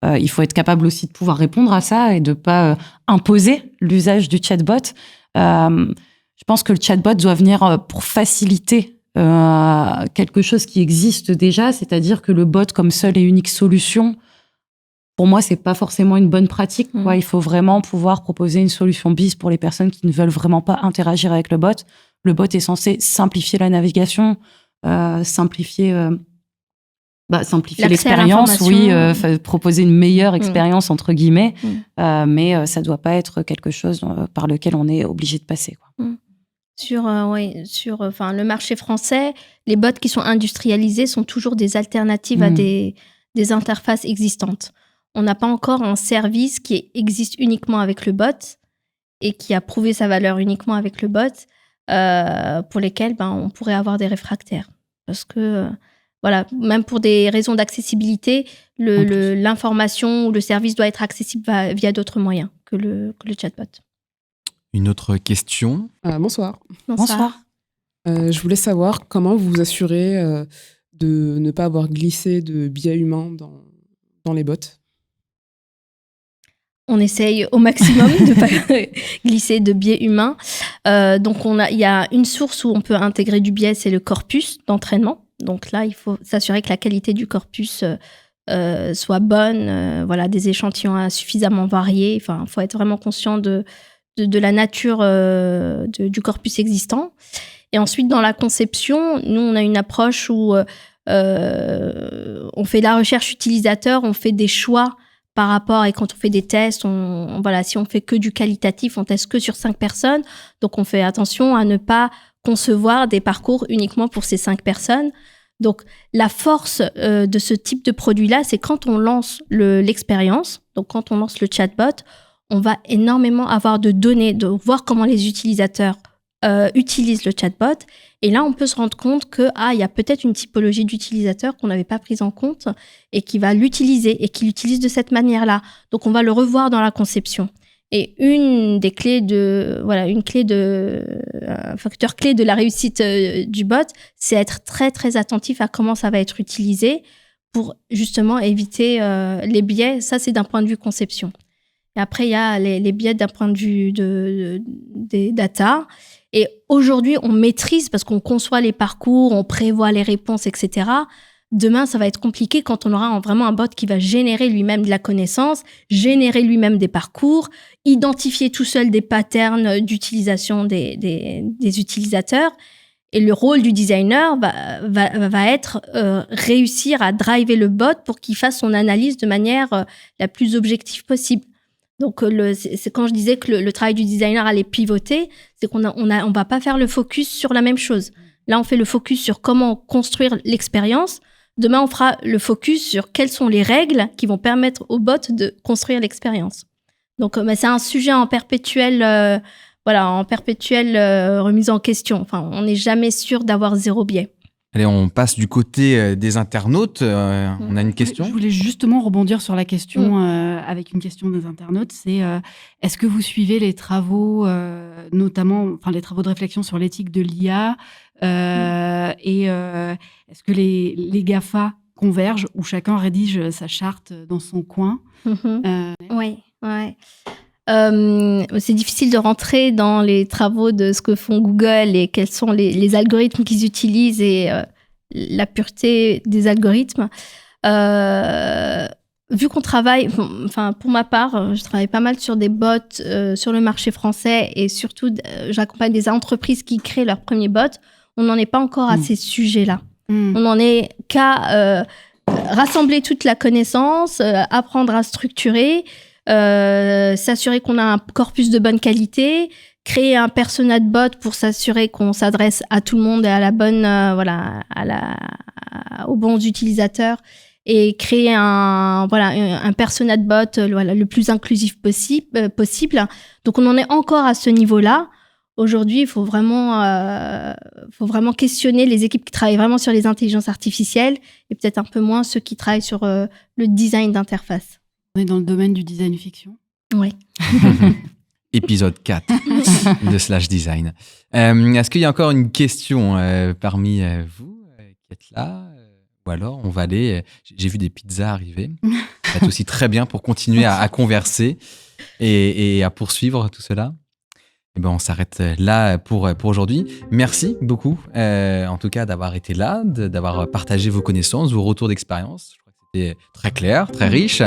Il faut être capable aussi de pouvoir répondre à ça et de ne pas imposer l'usage du chatbot. Je pense que le chatbot doit venir pour faciliter quelque chose qui existe déjà, c'est-à-dire que le bot comme seule et unique solution, pour moi, c'est pas forcément une bonne pratique. Il faut vraiment pouvoir proposer une solution bis pour les personnes qui ne veulent vraiment pas interagir avec le bot. Le bot est censé simplifier la navigation, simplifier l'expérience, proposer une meilleure expérience, entre guillemets, mais ça doit pas être quelque chose par lequel on est obligé de passer, quoi. Enfin, le marché français, les bots qui sont industrialisés sont toujours des alternatives à des interfaces existantes. On n'a pas encore un service qui existe uniquement avec le bot et qui a prouvé sa valeur uniquement avec le bot, pour lesquels on pourrait avoir des réfractaires. Parce que, même pour des raisons d'accessibilité, l'information ou le service doit être accessible via d'autres moyens que le chatbot. Une autre question. Bonsoir. Bonsoir. Je voulais savoir comment vous vous assurez de ne pas avoir glissé de biais humains dans les bots. On essaye au maximum de ne pas glisser de biais humains. Donc, il y a une source où on peut intégrer du biais, c'est le corpus d'entraînement. Donc là, il faut s'assurer que la qualité du corpus soit bonne, des échantillons suffisamment variés. Enfin, il faut être vraiment conscient de la nature du corpus existant. Et ensuite, dans la conception, nous, on a une approche où on fait la recherche utilisateur, on fait des choix par rapport, et quand on fait des tests, si on fait que du qualitatif, on teste que sur 5 personnes. Donc, on fait attention à ne pas concevoir des parcours uniquement pour ces 5 personnes. Donc, la force de ce type de produit-là, c'est quand on lance l'expérience, donc quand on lance le chatbot, on va énormément avoir de données, de voir comment les utilisateurs utilisent le chatbot. Et là, on peut se rendre compte qu'il y a peut-être une typologie d'utilisateur qu'on n'avait pas prise en compte et qui va l'utiliser et qui l'utilise de cette manière-là. Donc, on va le revoir dans la conception. Et un facteur clé de la réussite du bot, c'est être très, très attentif à comment ça va être utilisé pour justement éviter les biais. Ça, c'est d'un point de vue conception. Et après, il y a les biais d'un point de vue des data. Et aujourd'hui, on maîtrise parce qu'on conçoit les parcours, on prévoit les réponses, etc. Demain, ça va être compliqué quand on aura vraiment un bot qui va générer lui-même de la connaissance, générer lui-même des parcours, identifier tout seul des patterns d'utilisation des utilisateurs. Et le rôle du designer va être réussir à driver le bot pour qu'il fasse son analyse de manière la plus objective possible. Donc, c'est quand je disais que le travail du designer allait pivoter, c'est qu'on va pas faire le focus sur la même chose. Là, on fait le focus sur comment construire l'expérience. Demain, on fera le focus sur quelles sont les règles qui vont permettre au bot de construire l'expérience. Donc, c'est un sujet en perpétuelle remise en question. Enfin, on n'est jamais sûr d'avoir zéro biais. Allez, on passe du côté des internautes. On a une question. Je voulais justement rebondir sur la question avec une question des internautes. C'est est-ce que vous suivez les travaux, notamment les travaux de réflexion sur l'éthique de l'IA et est-ce que les GAFA convergent ou chacun rédige sa charte dans son coin? Oui. C'est difficile de rentrer dans les travaux de ce que font Google et quels sont les algorithmes qu'ils utilisent et la pureté des algorithmes. Vu qu'on travaille, pour ma part, je travaille pas mal sur des bots sur le marché français et surtout, j'accompagne des entreprises qui créent leurs premiers bots. On n'en est pas encore à ces sujets-là. On n'en est qu'à rassembler toute la connaissance, apprendre à structurer, s'assurer qu'on a un corpus de bonne qualité, créer un persona de bot pour s'assurer qu'on s'adresse à tout le monde et à la bonne, aux bons utilisateurs et créer un persona de bot le plus inclusif possible. Donc, on en est encore à ce niveau-là. Aujourd'hui, il faut vraiment questionner les équipes qui travaillent vraiment sur les intelligences artificielles et peut-être un peu moins ceux qui travaillent sur le design d'interface. On est dans le domaine du design fiction. Oui. Épisode 4 de Slash Design. Est-ce qu'il y a encore une question parmi vous qui êtes là ou alors on va aller... J'ai vu des pizzas arriver. Ça va être aussi très bien pour continuer à converser et à poursuivre tout cela. Et ben on s'arrête là pour aujourd'hui. Merci beaucoup, en tout cas, d'avoir été là, d'avoir partagé vos connaissances, vos retours d'expérience. Je crois que c'était très clair, très riche.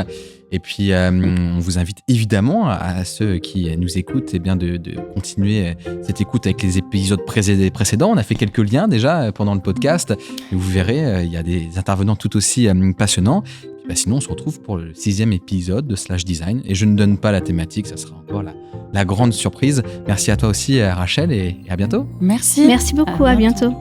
Et puis, on vous invite évidemment à ceux qui nous écoutent de continuer cette écoute avec les épisodes précédents. On a fait quelques liens déjà pendant le podcast. Et vous verrez, il y a des intervenants tout aussi passionnants. Sinon, on se retrouve pour le 6e épisode de Slash Design. Et je ne donne pas la thématique, ça sera encore la grande surprise. Merci à toi aussi, Rachel, et à bientôt. Merci. Merci beaucoup, à bientôt.